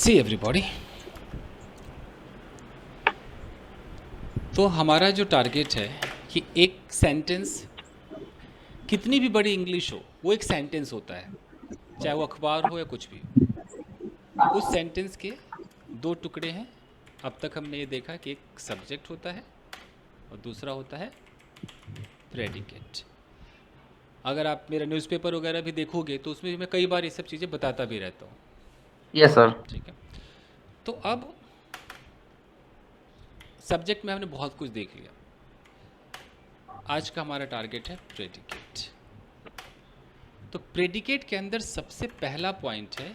सी everybody. तो हमारा जो टारगेट है कि एक सेंटेंस, कितनी भी बड़ी इंग्लिश हो, वो एक सेंटेंस होता है, चाहे वो अखबार हो या कुछ भी हो। उस सेंटेंस के दो टुकड़े हैं। अब तक हमने ये देखा कि एक सब्जेक्ट होता है और दूसरा होता है प्रेडिकेट। अगर आप मेरा न्यूज़पेपर वगैरह भी देखोगे तो उसमें मैं कई बार ये सब चीज़ें बताता भी रहता हूँ। Yes sir. ठीक है, तो अब सब्जेक्ट में हमने बहुत कुछ देख लिया। आज का हमारा टारगेट है प्रेडिकेट। तो प्रेडिकेट के अंदर सबसे पहला पॉइंट है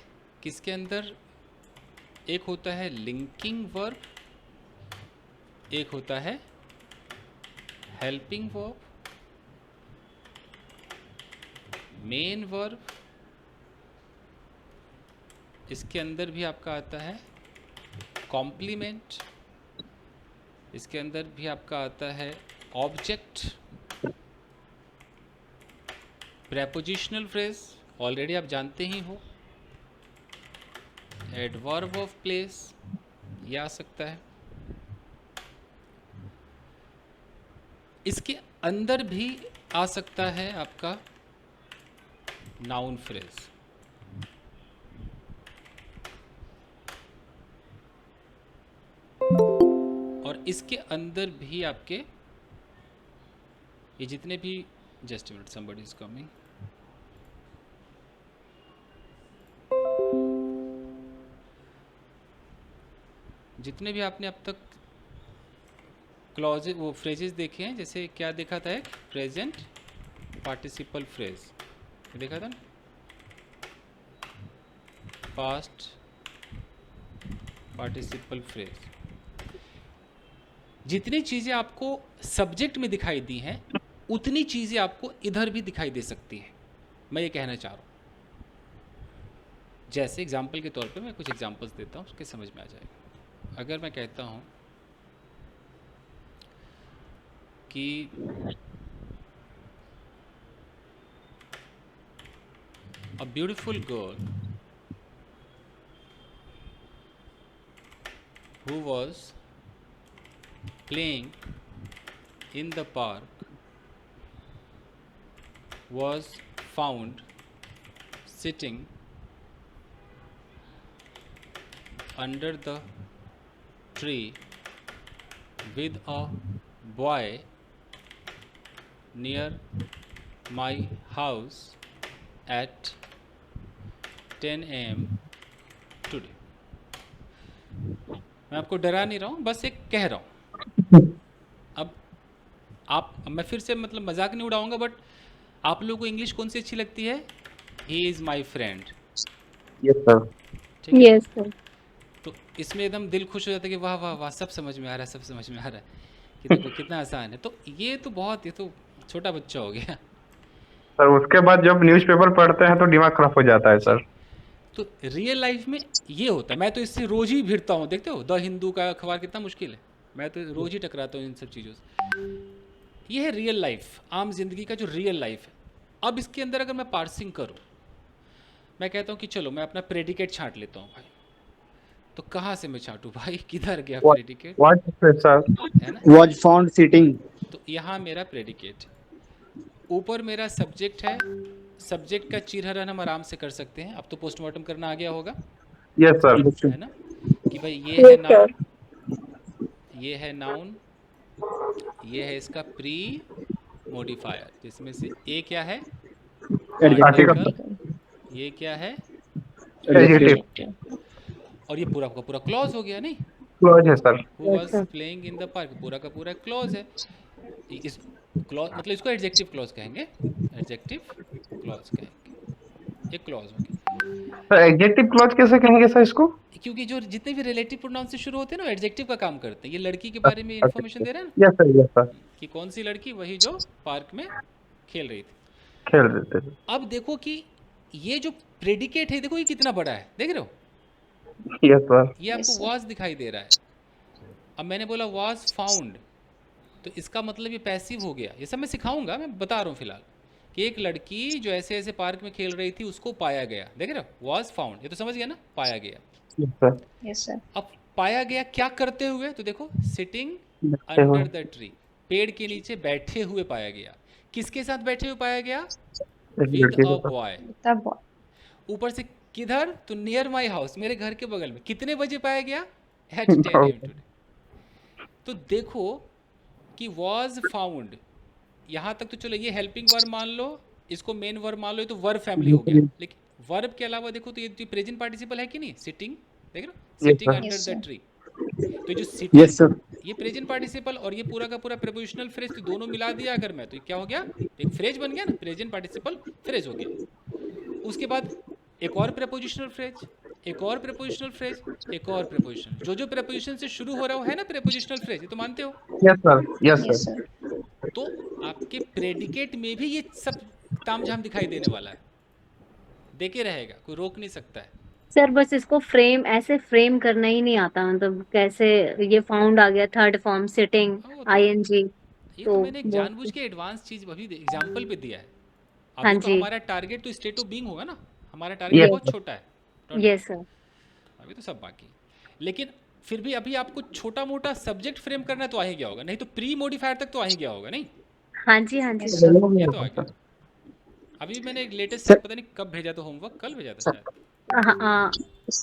कि इसके अंदर एक होता है लिंकिंग वर्ब, एक होता है हेल्पिंग वर्ब, मेन वर्ब, इसके अंदर भी आपका आता है कॉम्प्लीमेंट, इसके अंदर भी आपका आता है ऑब्जेक्ट, प्रेपोजिशनल फ्रेज ऑलरेडी आप जानते ही हो, एडवर्ब ऑफ प्लेस ये आ सकता है। इसके अंदर भी आ सकता है आपका नाउन फ्रेज। और इसके अंदर भी आपके ये जितने भी, just minute somebody is coming, जितने भी आपने अब तक क्लॉज वो फ्रेजेस देखे हैं, जैसे क्या देखा था, एक प्रेजेंट पार्टिसिपल फ्रेज देखा था ना, पास्ट पार्टिसिपल फ्रेज। जितनी चीज़ें आपको सब्जेक्ट में दिखाई दी हैं उतनी चीज़ें आपको इधर भी दिखाई दे सकती हैं। मैं ये कहना चाह रहा हूँ, जैसे एग्जाम्पल के तौर पे मैं कुछ एग्जाम्पल्स देता हूँ, उसके समझ में आ जाएगा। अगर मैं कहता हूँ कि a beautiful girl who was playing in the park was found sitting under the tree with a boy near my house at 10 AM today। मैं आपको डरा नहीं रहा हूँ, बस एक कह रहा हूँ। अब मैं फिर से मतलब मजाक नहीं उड़ाऊंगा, बट आप लोगों को इंग्लिश कौन सी अच्छी लगती है? He is my friend. Yes sir. ठीक है, यस सर। तो इसमें एकदम दिल खुश हो जाता है कि वाह वाह वाह, सब समझ में आ रहा है, सब समझ में आ रहा है, कि देखो कितना आसान है। तो ये तो बहुत, ये तो छोटा बच्चा हो गया। सर उसके बाद जब न्यूज़पेपर पढ़ते हैं तो दिमाग खराब हो जाता है सर। तो रियल लाइफ में ये होता है। मैं तो इससे रोज ही भिड़ता हूँ, देखते हो द हिंदू का अखबार कितना मुश्किल है, मैं तो रोज ही टकराता हूँ इन सब चीज़ों से। ये है रियल लाइफ, आम जिंदगी का जो रियल लाइफ है। अब इसके अंदर अगर मैं पार्सिंग करूँ, मैं कहता हूँ कि चलो मैं अपना प्रेडिकेट छांट लेता हूँ भाई। तो कहाँ से मैं छांटूँ भाई, किधर गया प्रेडिकेट, व्हाट सर? है ना? was found sitting। तो यहाँ मेरा प्रेडिकेट, ऊपर मेरा सब्जेक्ट है। सब्जेक्ट का चीरहरण हम आराम से कर सकते हैं। अब तो पोस्टमार्टम करना आ गया होगा, यस सर। है ना, कि भाई ये है यस नाउन, सर। ये है नाउन, ये है इसका प्री मॉडिफायर, जिसमें से ए क्या है, आर्टिकल, ये क्या है, एडजेक्टिव। और ये पूरा का पूरा क्लॉज हो गया। नहीं, क्लोज है sir. Who was playing in the park, पूरा का पूरा क्लॉज है। इस क्लॉज मतलब इसको एडजेक्टिव क्लॉज कहेंगे, एडजेक्टिव क्लॉज कहेंगे, एक क्लॉज हो गया। सर एडजेक्टिव क्लोज कैसे कहेंगे सर इसको? क्योंकि जो जितने भी रिलेटिव प्रोनाउन से शुरू होते हैं ना, एडजेक्टिव का काम करते हैं। ये लड़की के बारे में इंफॉर्मेशन दे रहे हैं ना, यस सर, यस सर। कि कौन सी लड़की, वही जो पार्क में खेल रही थी। खेल देते थे। अब देखो कि ये जो प्रेडिकेट है, देखो ये कितना बड़ा है, देख रहे हो? Yes sir. ये आपको वाज दिखाई दे रहा है। अब मैंने बोला वाज फाउंड, तो इसका मतलब ये पैसिव हो गया। ये सब मैं सिखाऊंगा, मैं बता रहा हूँ फिलहाल, कि एक लड़की जो ऐसे ऐसे पार्क में खेल रही थी उसको पाया गया। देख रहे हो, वाज फाउंड, ये तो समझ गया ना, पाया गया। Yes, sir. Yes, sir. अब पाया गया क्या करते हुए, तो देखो सिटिंग बैठते हुए। अंडर द ट्री, पेड़ के नीचे बैठे हुए पाया गया। किसके साथ बैठे हुए पाया गया? एक विद लड़की अ के साथ। बॉय। The boy. ऊपर से किधर? तो नियर माई हाउस, मेरे घर के बगल में। कितने बजे पाया गया? At 10 AM today. तो देखो कि वॉज फाउंड, यहाँ तक तो चलो ये हेल्पिंग वर्ब मान लो, इसको मेन वर्ब मान लो, ये तो वर्ब फैमिली हो गया। लेकिन वर्ब के अलावा देखो तो ये प्रेजेंट पार्टिसिपल है कि नहीं? सिटिंग, देख रहे हो, Yes, sitting sir. Under Yes, the sir. Tree. तो जो यस सिटिंग, सर। ये प्रेजेंट पार्टिसिपल और ये पूरा का पूरा प्रेपोजिशनल फ्रेज, तो दोनों मिला दिया अगर मैं, तो ये क्या हो गया? एक फ्रेज बन गया ना, प्रेजेंट पार्टिसिपल फ्रेज हो गया। उसके बाद एक और प्रेपोजिशनल फ्रेज, एक और प्रेपोजिशनल फ्रेज, एक और प्रेपोजिशनल। जो प्रेपोजिशन से शुरू हो रहा हो है ना प्रेपोजिशनल फ्रेज, ये तो मानते हो। Yes, sir. Yes, Yes, sir. sir. तो आपके प्रेडिकेट में भी ये सब तामझाम दिखाई देने वाला है, देखे रहेगा, कोई रोक नहीं सकता है। सर बस इसको फ्रेम ऐसे फ्रेम करना ही नहीं आता, मतलब कैसे ये फाउंड आ गया थर्ड फॉर्म सिटिंग वो तो आईएनजी। ये तो तो मैंने एक वो जानबूझ के एडवांस चीज अभी एग्जांपल पे दिया है। हाँ अभी तो जी। हमारा टारगेट तो स्टेट ऑफ बीइंग होगा ना, हमारा टारगेट Yes, बहुत sir. छोटा है। Don't worry, yes sir. अभी तो सब बाकी। लेकिन फिर भी अभी आपको छोटा मोटा सब्जेक्ट फ्रेम करना तो आ ही गया होगा, नहीं तो प्री मॉडिफायर तक तो आ ही गया होगा, नहीं? हाँ जी हाँ जी Yes, सर। sir. ये तो आ गया। अभी मैंने एक लेटेस्ट सर शायद पता नहीं कब भेजा था होमवर्क, कल भेजा था शायद। हाँ हाँ,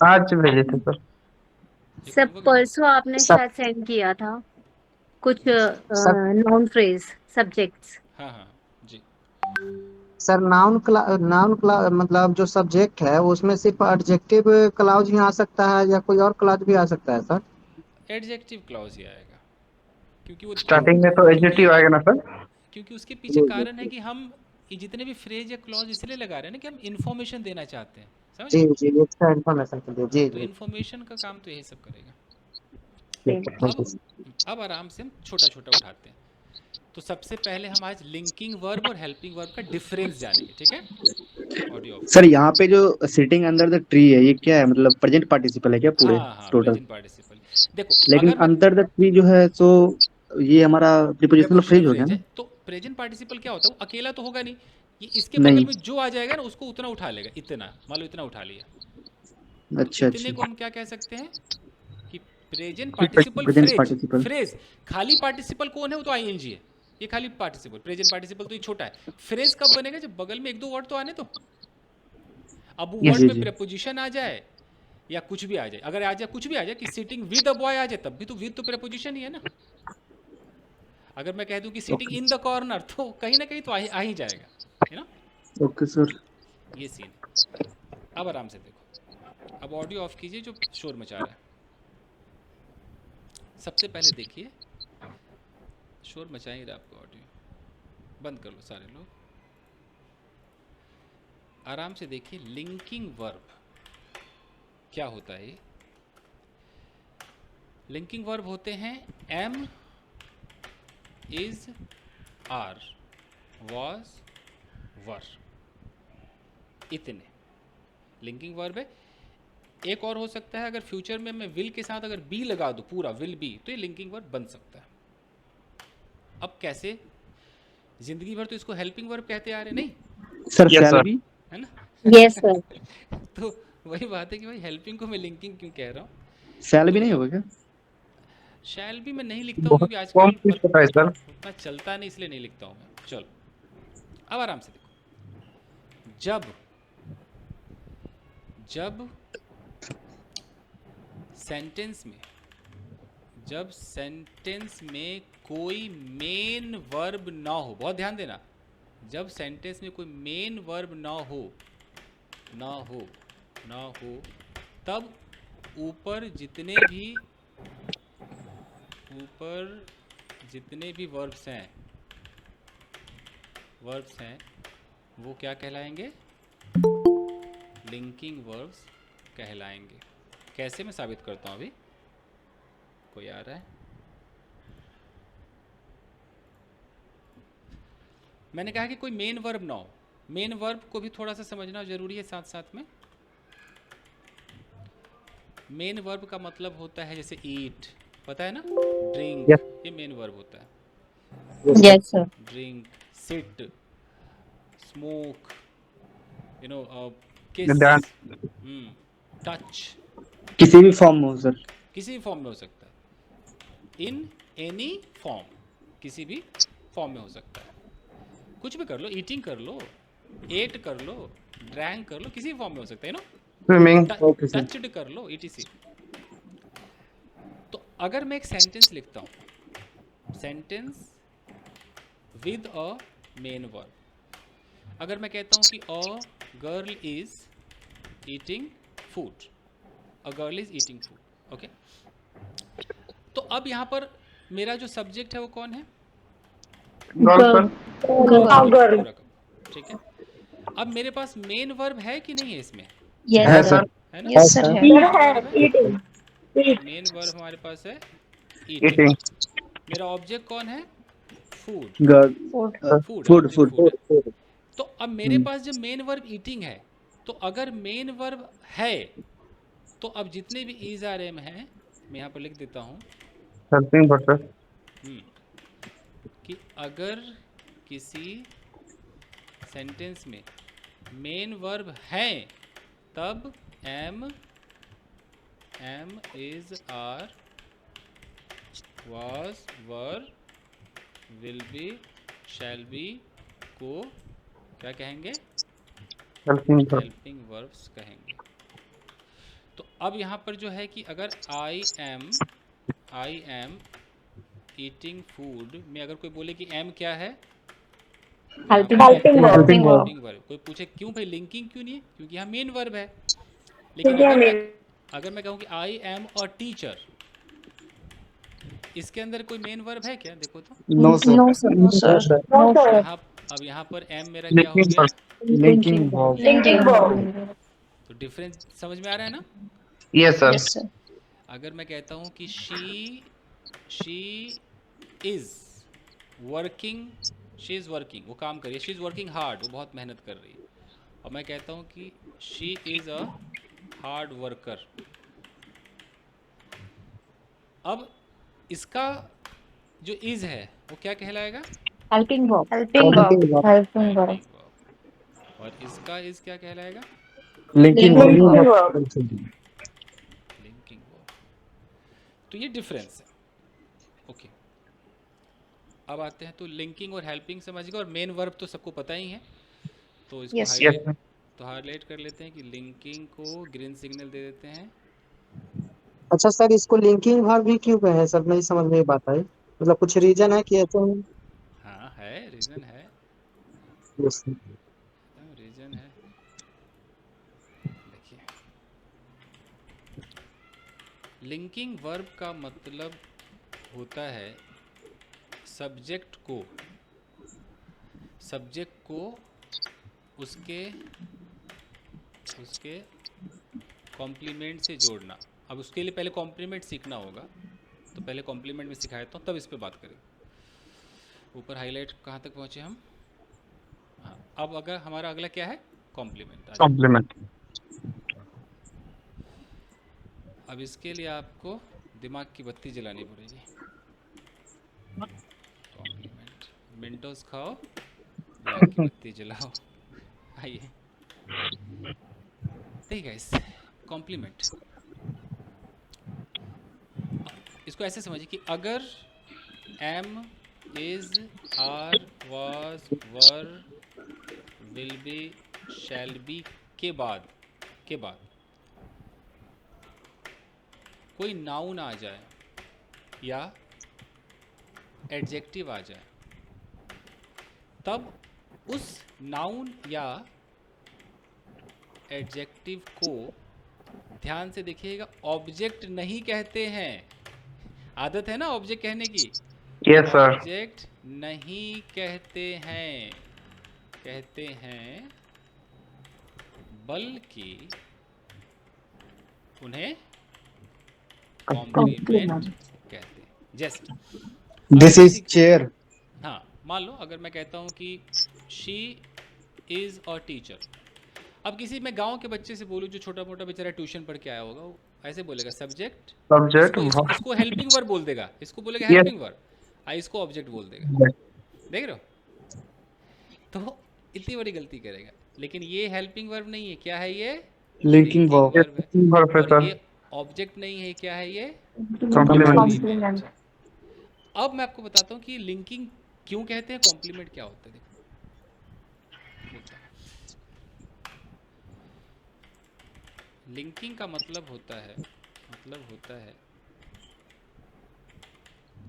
आज भेजे थे सर। एक सर होमवर्क परसों आपने सर शायद सेंड किया था कुछ सर नाउन फ्रेज सब्जेक्ट्स। हाँ हाँ जी। सर नाउन मतलब जो सब्जेक्ट है उसमें सिर्फ एडजेक्टिव क्लाउज ही आ सकता है या कोई और क्लाउज भी आ सकता है सर? एडजेक्टिव क्लॉज ही आएगा, क्योंकि वो स्टार्टिंग में तो क्योंकि एडजेक्टिव आएगा ना सर? क्योंकि उसके पीछे कारण है कि हम ये जितने भी फ्रेज या क्लॉज इसलिए लगा रहे हैं ना कि हम इन्फॉर्मेशन देना चाहते हैं, जी समझे? जी, एक्स्ट्रा इन्फॉर्मेशन के लिए। जी तो जी। इन्फॉर्मेशन का काम तो यही सब करेगा। ठीक है, थैंक यू अब सर। अब आराम से हम छोटा छोटा उठाते हैं। तो सबसे पहले हम आज लिंकिंग वर्ब और हेल्पिंग वर्ब का डिफरेंस जानेंगे, ठीक है? ऑडियो ऑफ सर कीजिए। यहाँ पे जो सिटिंग अंडर द ट्री है ये क्या है, मतलब प्रेजेंट पार्टिसिपल है क्या पूरे हाँ हाँ, टोटल? Present participle. देखो लेकिन अगर मैं अंडर द ट्री जो है तो ये हमारा प्रीपोजिशनल प्रेपोजिशनल फ्रेज हो गया फ्रेज है, ना? तो प्रेजेंट पार्टिसिपल क्या होता है? वो अकेला तो होगा नहीं, ये इसके बगल नहीं। में जो आ जाएगा ना उसको उतना उठा लेगा। इतना मान लो, इतना उठा लिया, तो अच्छा इतने अच्छा। को हम क्या कह सकते हैं कि present participle present phrase. Participle. Phrase खाली पार्टिसिपल कौन है? वो तो आईएनजी है, ये खाली पार्टिसिपल। प्रेजेंट पार्टिसिपल तो ये छोटा है। फ्रेज कब बनेगा? जब बगल में एक दो वर्ड तो आने। तो अब वो वर्ड जी में जी। प्रेपोजिशन आ जाए या कुछ भी आ जाए, अगर आ जाए कुछ भी आ जाए कि सिटिंग विद अ बॉय आ जाए, तब भी तो विद तो प्रेपोजिशन ही है ना। अगर मैं कह दूं कि sitting okay in the corner, तो कहीं ना कहीं तो आ ही जाएगा, है ना? Okay sir. ये सीन। अब आराम से देखो, अब ऑडियो ऑफ कीजिए जो शोर मचा रहा है। सबसे पहले देखिए, शोर मचा ही रहा आपको, ऑडियो बंद कर लो सारे लोग। आराम से देखिए, लिंकिंग वर्ब क्या होता है। लिंकिंग वर्ब होते हैं एम, इज, आर, वॉज, वर, इतने लिंकिंग वर्ब है। एक और हो सकता है, अगर फ्यूचर में मैं विल के साथ अगर बी लगा दूं, पूरा विल बी, तो ये लिंकिंग वर्ब बन सकता है। अब कैसे? जिंदगी भर तो इसको हेल्पिंग वर्ब कहते आ रहे, नहीं सर Yes, शैल sir. भी। है ना? Yes sir. तो वही बात है कि भाई हेल्पिंग को मैं लिंकिंग क्यों कह रहा हूँ। शैल भी तो नहीं होगा क्या? शैल भी मैं नहीं लिखता हूँ बहुत क्योंकि कम आजकल चीज पता है सर। उतना चलता नहीं, इसलिए नहीं लिखता हूँ मैं। चलो अब आराम से देखो, जब जब सेंटेंस में जब सेंटेंस में कोई मेन वर्ब ना हो, बहुत ध्यान देना, जब सेंटेंस में कोई मेन वर्ब ना हो ना हो ना हो तब ऊपर जितने भी वर्ब्स हैं वो क्या कहलाएंगे? लिंकिंग वर्ब्स कहलाएंगे। कैसे? मैं साबित करता हूँ। अभी कोई आ रहा है? मैंने कहा कि कोई मेन वर्ब ना हो। मेन वर्ब को भी थोड़ा सा समझना जरूरी है साथ साथ में। मेन वर्ब का मतलब होता है जैसे ईट, पता है ना? Drink, Yes. ये मेन वर्ब होता है। Yes sir. Drink, sit, smoke, kiss, Dance. Touch, किसी भी फॉर्म में हो सर। किसी भी फॉर्म में हो सकता है, इन एनी फॉर्म, किसी भी फॉर्म में हो सकता है। कुछ भी कर लो, ईटिंग कर लो, एट कर लो, ड्रैंक कर लो, किसी भी फॉर्म में हो सकता है, no swimming. Okay sir. Touched कर लो, etc। तो अगर मैं एक सेंटेंस लिखता हूँ, sentence with a main verb, अगर मैं कहता हूँ कि a girl is eating food, a girl is eating food, okay. तो अब यहाँ पर मेरा जो सब्जेक्ट है वो कौन है? Girl sir. गर्ल। पूरा का, ठीक है। अब मेरे पास मेन वर्ब है कि नहीं है इसमें? है है सर। सर। है ना? Yes sir. मेन वर्ब हमारे पास है ईटिंग। ईटिंग। मेरा ऑब्जेक्ट कौन है? फूड। गर्ल। फूड है, फूड ऑब्जेक्ट फूड। फूड है। तो अब मेरे पास जब मेन वर्ब ईटिंग है, तो अगर मेन वर्ब है तो अब जितने भी इज आर एम हैं मैं यहाँ पर लिख देता हूँ हेल्पिंग वर्ब सर। कि अगर किसी सेंटेंस में मेन वर्ब है तब am, is, are, was, were, will be, shall be को क्या कहेंगे? Helping verb. हेल्पिंग वर्ब्स कहेंगे। तो अब यहाँ पर जो है कि अगर आई एम ईटिंग फूड में अगर कोई बोले कि एम क्या है, हेल्पिंग हेल्पिंग वर्ब। कोई पूछे क्यों भाई लिंकिंग क्यों नहीं है? क्योंकि यहाँ मेन वर्ब है। लेकिन अगर मैं कहूँ कि आई एम अ टीचर, इसके अंदर कोई मेन वर्ब है क्या? देखो तो नो सर। अब यहाँ पर एम मेरा क्या हो लिंकिंग गया? वर्ब। Linking verb. तो डिफरेंस समझ में आ रहा है ना? Yes sir. अगर मैं कहता हूँ कि शी इज वर्किंग, वो काम कर रही है, शी इज़ वर्किंग हार्ड, वो बहुत मेहनत कर रही है। और मैं कहता हूँ कि she is a hard worker. अब इसका जो इज है वो क्या कहलाएगा? Helping verb. Helping verb. और इसका इज क्या कहलाएगा? Linking verb. Linking verb. तो ये डिफरेंस है, ओके। अब आते हैं तो लिंकिंग और हेल्पिंग समझ गए, और मेन वर्ब तो सबको पता ही है, तो इसको यस हाईलाइट, सर। तो हाईलाइट कर लेते हैं कि लिंकिंग को ग्रीन सिग्नल दे देते हैं। अच्छा सर, इसको लिंकिंग वर्ब भी क्यों कहे हैं सर? नहीं समझ में बात आई, मतलब कुछ रीजन है कि ऐसे ही? हाँ है, रीज़न है, Yes, sir. रीज़न है। देखिए, लिंकिंग वर्ब का मतलब होता है सब्जेक्ट को उसके कॉम्प्लीमेंट से जोड़ना। अब उसके लिए पहले कॉम्प्लीमेंट सीखना होगा, तो पहले कॉम्प्लीमेंट में सिखाया तो तब इस पे बात करें। ऊपर हाईलाइट कहाँ तक पहुँचे हम? हाँ, अब अगर हमारा अगला क्या है? कॉम्प्लीमेंट। कॉम्प्लीमेंट। अब इसके लिए आपको दिमाग की बत्ती जलानी पड़ेगी। कॉम्प्लीमेंट, मिंटोस खाओ, दिमाग की बत्ती जलाओ। आइए देखिए गाइस, कॉम्प्लीमेंट इसको ऐसे समझिए कि अगर am, is, are, was, were, will be, shall be के बाद कोई नाउन आ जाए या एडजेक्टिव आ जाए, तब उस नाउन या एडजेक्टिव को ध्यान से देखिएगा, ऑब्जेक्ट नहीं कहते हैं। आदत है ना ऑब्जेक्ट कहने की? Yes sir. ऑब्जेक्ट नहीं कहते हैं, बल्कि उन्हें कॉम्प्लीमेंट कहते हैं। जैसे दिस इज चेयर। हाँ, मान लो अगर मैं कहता हूँ कि शी इज़ अ टीचर। अब किसी मैं गांव के बच्चे से बोलूँ जो छोटा मोटा बेचारा ट्यूशन पढ़ के आया होगा, वो ऐसे बोलेगा सब्जेक्ट, इसको हेल्पिंग वर्ब बोल देगा, इसको बोलेगा यस। हेल्पिंग वर्ब, इसको ऑब्जेक्ट बोल देगा। देख रहे हो? तो इतनी बड़ी गलती करेगा। लेकिन ये हेल्पिंग वर्ब नहीं है, क्या है ये? Linking verb. वर्ब है। वर्ब है और सर। ये ऑब्जेक्ट नहीं है, क्या है ये? कॉम्प्लीमेंट। कॉम्प्लीमेंट। अब मैं आपको बताता हूँ कि लिंकिंग क्यों कहते हैं, कॉम्प्लीमेंट क्या होता है। देखो लिंकिंग का मतलब होता है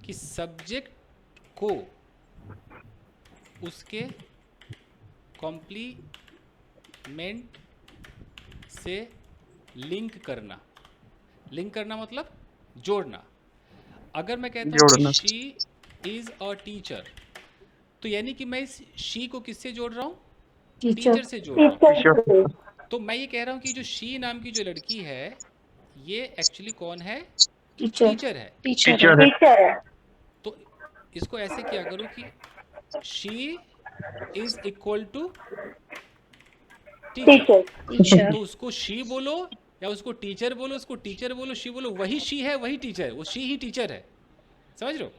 कि सब्जेक्ट को उसके कॉम्प्लीमेंट से लिंक करना। लिंक करना मतलब जोड़ना। अगर मैं कहता हूँ जोड़ना। कि शी इज अ टीचर, तो यानी कि मैं इस शी को किससे जोड़ रहा हूँ? टीचर से जोड़ रहा हूँ। तो मैं ये कह रहा हूँ कि जो शी नाम की जो लड़की है ये एक्चुअली कौन है? टीचर है। टीचर है। तो इसको ऐसे किया करो कि she is equal to teacher. तो उसको शी बोलो या उसको टीचर बोलो, उसको टीचर बोलो, शी बोलो, वही शी है, वही टीचर है, वो शी ही टीचर है। समझ रहे हो?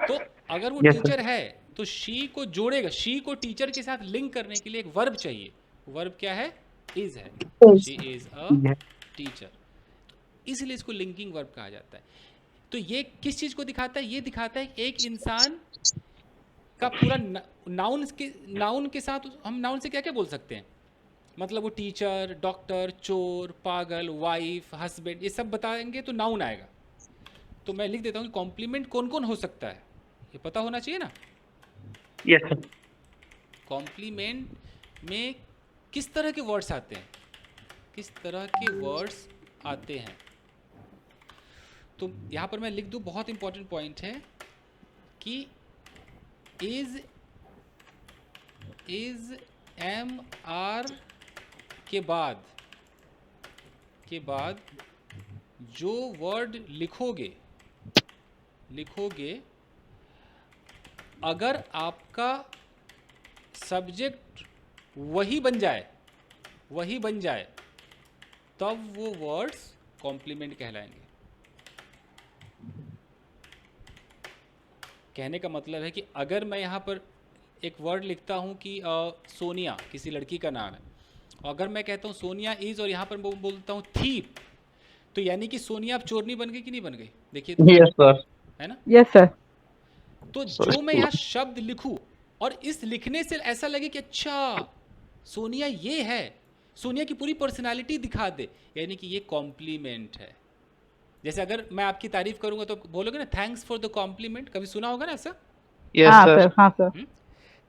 तो अगर वो यस टीचर है तो शी को जोड़ेगा, शी को टीचर के साथ लिंक करने के लिए एक वर्ब चाहिए। वर्ब क्या है? इज है। She is a sir. Teacher, इसलिए इसको लिंकिंग वर्ब कहा जाता है। तो ये किस चीज को दिखाता है? ये दिखाता है कि एक इंसान का पूरा नाउन के साथ हम नाउन से क्या क्या बोल सकते हैं। मतलब वो टीचर, डॉक्टर, चोर, पागल, वाइफ, हस्बैंड, ये सब बताएंगे तो नाउन आएगा। तो मैं लिख देता हूँ कि कॉम्प्लीमेंट कौन कौन हो सकता है, ये पता होना चाहिए ना। Yes sir. कॉम्प्लीमेंट में किस तरह के वर्ड्स आते हैं, किस तरह के वर्ड्स आते हैं। तो यहाँ पर मैं लिख दूँ, बहुत इंपॉर्टेंट पॉइंट है कि इज एम आर के बाद जो वर्ड लिखोगे अगर आपका सब्जेक्ट वही बन जाए तब वो वर्ड्स कॉम्प्लीमेंट कहलाएंगे। कहने का मतलब है कि अगर मैं यहाँ पर एक वर्ड लिखता हूँ कि सोनिया किसी लड़की का नाम है, अगर मैं कहता हूँ सोनिया इज और यहाँ पर बोलता हूँ थीप, तो यानी कि सोनिया अब चोरनी बन गई कि नहीं बन गई? देखिए तो, यस सर। है ना? Yes sir. तो जो मैं यहाँ शब्द लिखूं और इस लिखने से ऐसा लगे कि अच्छा सोनिया ये है, सोनिया की पूरी पर्सनालिटी दिखा दे, यानी कि ये कॉम्प्लीमेंट है। जैसे अगर मैं आपकी तारीफ करूंगा तो बोलोगे ना थैंक्स फॉर द कॉम्प्लीमेंट, कभी सुना होगा ना ऐसा? यस हाँ सर। सर, हाँ सर।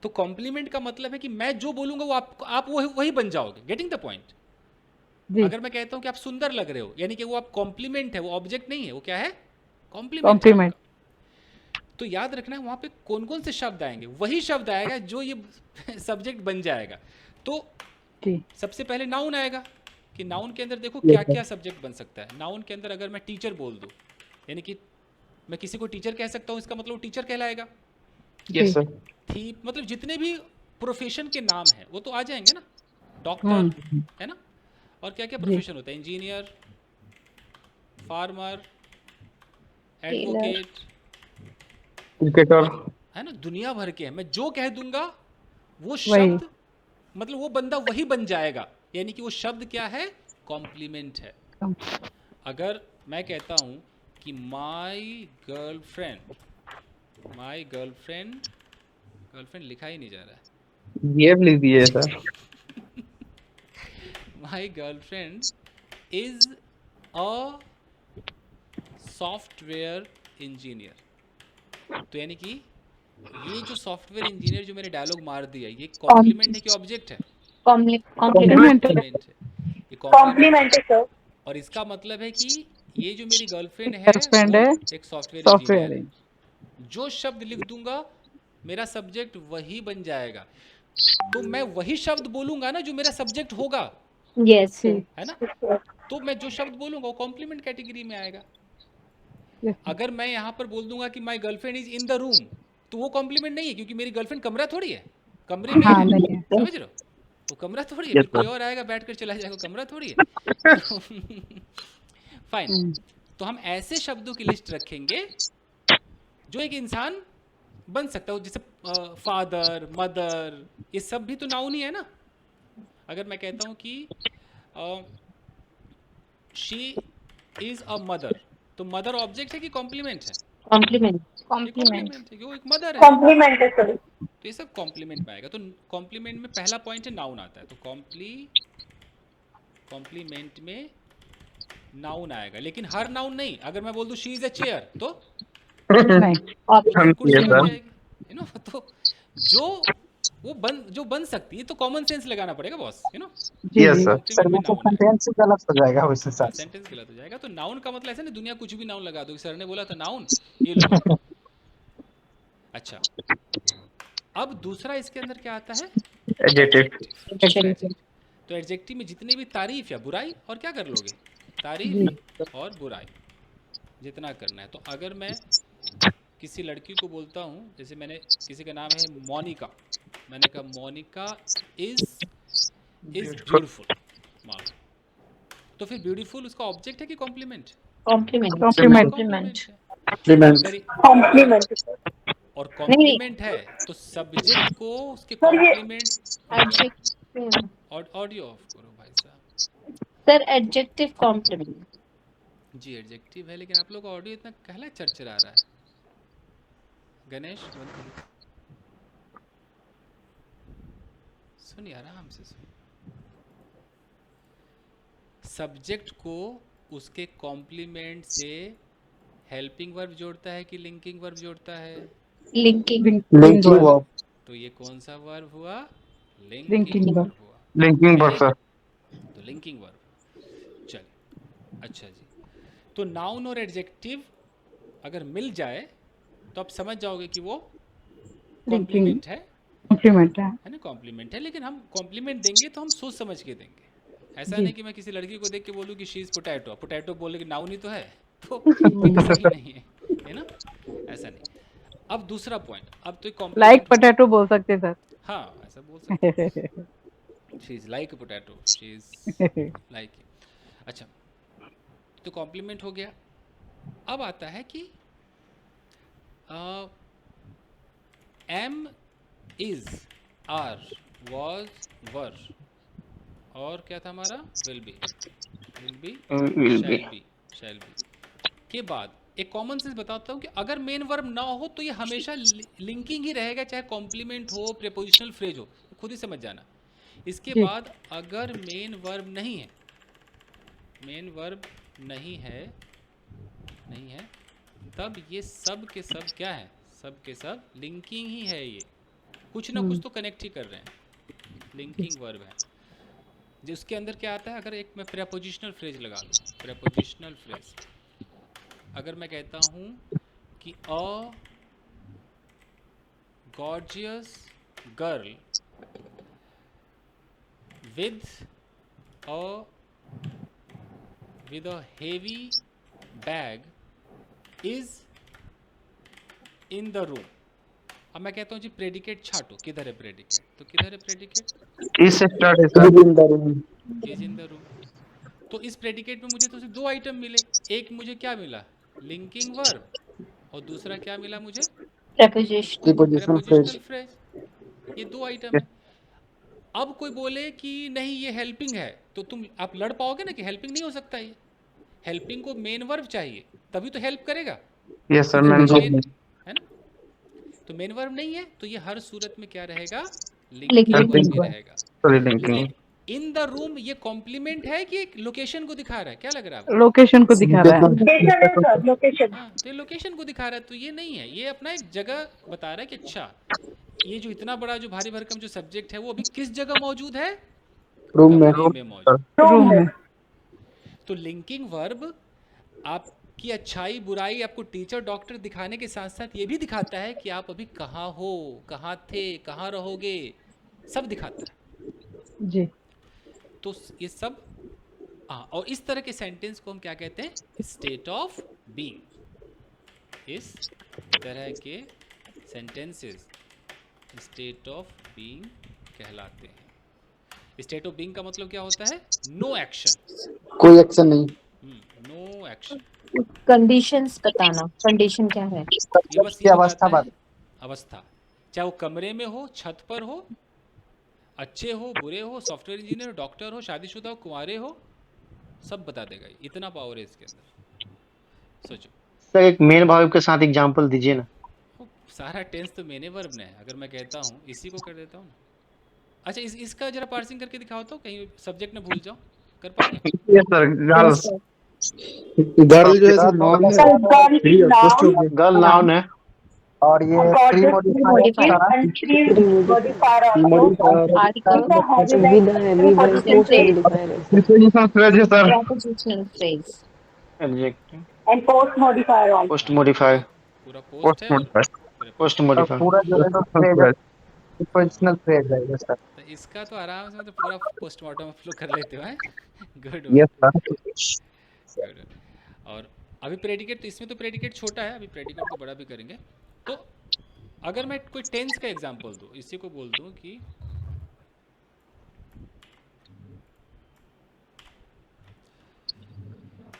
तो कॉम्प्लीमेंट का मतलब है कि मैं जो बोलूंगा वो आप वही बन जाओगे। Getting the point? जी। अगर मैं कहता हूं कि आप सुंदर लग रहे हो, यानी कि वो आप कॉम्प्लीमेंट है, वो ऑब्जेक्ट नहीं है, वो क्या है? कॉम्प्लीमेंट है कॉम्प्लीमेंट। आपका। तो याद रखना है वहां पे कौन कौन से शब्द आएंगे, वही शब्द आएगा जो ये सब्जेक्ट बन जाएगा। तो जी। सबसे पहले नाउन आएगा कि नाउन के अंदर देखो Yes, क्या sir. क्या सब्जेक्ट बन सकता है। नाउन के अंदर अगर मैं टीचर बोल दूं, यानी कि मैं किसी को टीचर कह सकता हूं, इसका मतलब वो टीचर कहलाएगा। Yes sir. थी मतलब जितने भी प्रोफेशन के नाम हैं वो तो आ जाएंगे ना। डॉक्टर है ना, और क्या क्या जी। प्रोफेशन होता है? Engineer, farmer, advocate, cricketer. है ना, दुनिया भर के हैं। मैं जो कह दूंगा वो वही। शब्द मतलब वो बंदा वही बन जाएगा, यानी कि वो शब्द क्या है? कॉम्प्लीमेंट है। अगर मैं कहता हूं कि माई गर्लफ्रेंड लिखा ही नहीं जा रहा है। ये भी लिख दिए sir. My girlfriend is a software engineer, तो यानी कि ये जो सॉफ्टवेयर इंजीनियर जो मैंने डायलॉग मार दिया, ये कॉम्प्लीमेंट है कि ऑब्जेक्ट है? कॉम्प्लीमेंट है। कॉम्प्लीमेंट है। ये कॉम्प्लीमेंट है सर। और इसका मतलब है कि ये जो मेरी गर्लफ्रेंड है गर्लफ्रेंड वो है एक सॉफ्टवेयर इंजीनियर सॉफ्टवेयर। है। जो शब्द लिख दूंगा मेरा सब्जेक्ट वही बन जाएगा। तो मैं वही शब्द बोलूंगा ना जो मेरा सब्जेक्ट होगा, यस जी। है ना? तो मैं जो शब्द बोलूंगा वो कॉम्प्लीमेंट कैटेगरी में आएगा। यस। अगर मैं यहाँ पर बोल दूंगा कि my girlfriend is in the room, तो वो कॉम्प्लीमेंट नहीं है, क्योंकि मेरी गर्लफ्रेंड कमरा थोड़ी है, कमरे में हाँ है। नहीं है। समझ रहे हो? वो कमरा थोड़ी है, Yes, फिर कोई sir. और आएगा बैठ कर चला जाएगा, कमरा थोड़ी है। फाइन। तो हम ऐसे शब्दों की लिस्ट रखेंगे जो एक इंसान बन सकता है, जैसे फादर, मदर, ये सब भी तो नाउन ही है ना। अगर मैं कहता हूँ कि शी इज अ मदर, तो मदर ऑब्जेक्ट है कि कॉम्प्लीमेंट है? कॉम्प्लीमेंट। ये कॉम्प्लीमेंट। कॉम्प्लीमेंट है कि वो एक मदर है, कॉम्प्लीमेंट है सर। तो ये सब कॉम्प्लीमेंट में आएगा। तो कॉम्प्लीमेंट में पहला पॉइंट है नाउन आता है, तो कॉम्प्लीमेंट में नाउन आएगा, लेकिन हर नाउन नहीं। अगर मैं बोल दूं शी इज अ चेयर तो नहीं। ऑब्जेक्ट। कुर्सी Yes, बन sir. जाएगी, यू नो। तो जो बन सकती है, तो कॉमन सेंस लगाना पड़ेगा बॉस, यू नो। जी Yes, जी। sir. सर कॉम्प्लीमेंट वो में नाउन आएगा, सेंटेंस गलत हो जाएगा उस हिसाब से। सेंटेंस गलत हो जाएगा। तो नाउन का मतलब ऐसा नहीं दुनिया कुछ भी नाउन लगा दो, सर ने बोला था नाउन, ये लो नाउन। अच्छा, अब दूसरा इसके अंदर क्या आता है? Adjective. एडजेक्टिव। दूसरा एडजेक्टिव, तो एडजेक्टिव में जितनी भी तारीफ या बुराई, और क्या कर लोगे, जी। तारीफ और बुराई जितना करना है। तो अगर मैं किसी लड़की को बोलता हूँ, जैसे मैंने किसी का नाम है मोनिका, मैंने कहा मोनिका इज Beautiful. ब्यूटीफुल, मान लो, तो फिर ब्यूटीफुल उसका ऑब्जेक्ट है कि कॉम्प्लीमेंट? कॉम्प्लीमेंट। कॉम्प्लीमेंट। कॉम्प्लीमेंट है। Compliment. अगर कॉम्प्लीमेंट सर। और नहीं कॉम्प्लीमेंट है तो सब्जेक्ट को उसके सर ये कॉम्प्लीमेंट। एडजेक्टिव और ऑडियो ऑफ करो भाई साहब। Sir, adjective compliment. जी एडजेक्टिव है, लेकिन आप लोग का ऑडियो इतना कहला चरचरा रहा है। गणेश बंद करो, सुनिए आराम से सुनिए। सब्जेक्ट को उसके कॉम्प्लीमेंट से हेल्पिंग वर्ब जोड़ता है कि लिंकिंग वर्ब जोड़ता है? लिंकिंग। Linking verb. तो ये कौन सा वर्ब हुआ? Linking linking verb verb. हुआ। Linking verb, sir. तो लिंकिंग वर्ब। चलिए, अच्छा जी। तो नाउन और एडजेक्टिव अगर मिल जाए तो आप समझ जाओगे कि वो लिंकिंग कॉम्प्लीमेंट है कॉम्प्लीमेंट है। ना, कॉम्प्लीमेंट है। लेकिन हम कॉम्प्लीमेंट देंगे तो हम सोच समझ के देंगे। ऐसा जी। नहीं कि मैं किसी लड़की को देख के बोलूँ कि शी इज पोटैटो, पोटैटो बोले कि नाउन ही तो है, तो ये भी सही नहीं है ना, ऐसा नहीं। अब दूसरा पॉइंट, अब तो लाइक कॉम्प्लीमेंट, पोटैटो बोल सकते सर। हाँ ऐसा बोल सकते हैं, she is like potato, she is like. अच्छा, तो कॉम्प्लीमेंट हो गया। अब आता है कि एम, इज, आर, वॉज, वर, और क्या था हमारा? Will be, Will be. Shell be के बाद एक कॉमन सेंस बताता हूँ कि अगर मेन वर्ब ना हो तो ये हमेशा लिंकिंग ही रहेगा, चाहे कॉम्प्लीमेंट हो, प्रीपोजिशनल फ्रेज हो, तो खुद ही समझ जाना। इसके जी। बाद अगर मेन वर्ब नहीं है, मेन वर्ब नहीं है तब ये सब के सब क्या है? सब के सब लिंकिंग ही है। ये कुछ ना कुछ तो कनेक्ट ही कर रहे हैं, लिंकिंग वर्ब है। जिसके अंदर क्या आता है, अगर एक मैं प्रेपोजिशनल फ्रेज लगा लूँ, प्रेपोजिशनल फ्रेज, अगर मैं कहता हूँ कि अ gorgeous girl with a heavy bag is in the room। अब मैं कहता हूँ जी प्रेडिकेट छाटो, किधर है प्रेडिकेट? तो किधर है प्रेडिकेट? Is start है, sir. Within the room. Is in the room. तो इस प्रेडिकेट में मुझे तो सिर्फ दो आइटम मिले, एक मुझे क्या मिला? लिंकिंग वर्ब, और दूसरा क्या मिला मुझे? Preposition. Prepositional phrase. Prepositional phrase. ये दो आइटम है। अब कोई बोले कि नहीं ये हेल्पिंग है, तो आप लड़ पाओगे ना कि हेल्पिंग नहीं हो सकता। ये हेल्पिंग को मेन वर्ब चाहिए तभी तो हेल्प करेगा, Yes, sir. क्योंकि Man. मेन है ना। तो मेन वर्ब नहीं है तो ये हर सूरत में क्या रहेगा? लिंकिंग Linking वर्ब ही verb. रहेगा। Sorry, linking. लेकिन इन द रूम ये कॉम्प्लीमेंट है कि एक लोकेशन को दिखा रहा है? क्या लग रहा है आपको? लोकेशन को दिखा रहा है। लोकेशन है सर, लोकेशन। हाँ, तो ये लोकेशन को दिखा रहा है, तो ये नहीं है, ये अपना एक जगह बता रहा है कि अच्छा ये जो इतना बड़ा जो भारी भरकम जो सब्जेक्ट है वो अभी किस जगह मौजूद है? Room में. कमरे में मौजूद। रूम में। तो लिंकिंग वर्ब आपकी अच्छाई बुराई, आपको टीचर डॉक्टर दिखाने के साथ साथ ये भी दिखाता है कि आप अभी कहाँ हो, कहाँ थे, कहाँ रहोगे, सब दिखाता है। जी। तो ये सब और इस तरह के सेंटेंस को हम क्या कहते हैं? State of being. इस तरह के सेंटेंसेस स्टेट ऑफ बीइंग कहलाते हैं। स्टेट ऑफ बीइंग का मतलब क्या होता है? नो एक्शन, कोई एक्शन नहीं. No action. कंडीशंस बताना, कंडीशन क्या है? ये बस की ये अवस्था बताता है बात. अवस्था, चाहे वो कमरे में हो, छत पर हो, अच्छे हो, बुरे हो, सॉफ्टवेयर इंजीनियर हो, डॉक्टर हो, शादीशुदा हो, कुंवारे हो, सब बता देगा, इतना पावर है इसके अंदर। सोचो, सर एक मेन वर्ब के साथ एग्जांपल दीजिए ना। वो सारा टेंस तो मेन वर्ब में है। अगर मैं कहता हूँ इसी को कर देता हूँ ना। अच्छा, इसका जरा पार्सिंग करके दिखाओ तो, कहीं सब्जेक्ट में भूल जाओ। कर पाओगे? Yes sir, girls. गर्ल जो है सर नॉन है, Sir, girl three is noun, apostrophe है। गर्ल नाउन है। और ये God pre is modifier modified सारा and three modifier modifier also. Article These are heavy with like the heavy by preposition post phrase modifier है sir. Preposition phrase है sir. prepositional phrase. Adjective, and post modifier also. Post हाँ, modify, पूरा post post है और modify. Post preposition। और modify. पूरा जो है तो फ्रेज फ्रेज। प्रीपोजिशनल फ्रेज है ये सर। तो इसका तो आराम से मतलब पूरा पोस्टमार्टम फ्लो कर लेते हो, हैं? Good yes one, sir. Good. और अभी प्रेडिकेट, तो इसमें तो प्रेडिकेट छोटा है, अभी प्रेडिकेट तो बड़ा भी करेंगे। तो अगर मैं कोई टेंस का एग्जांपल दूँ, इसी को बोल दूँ कि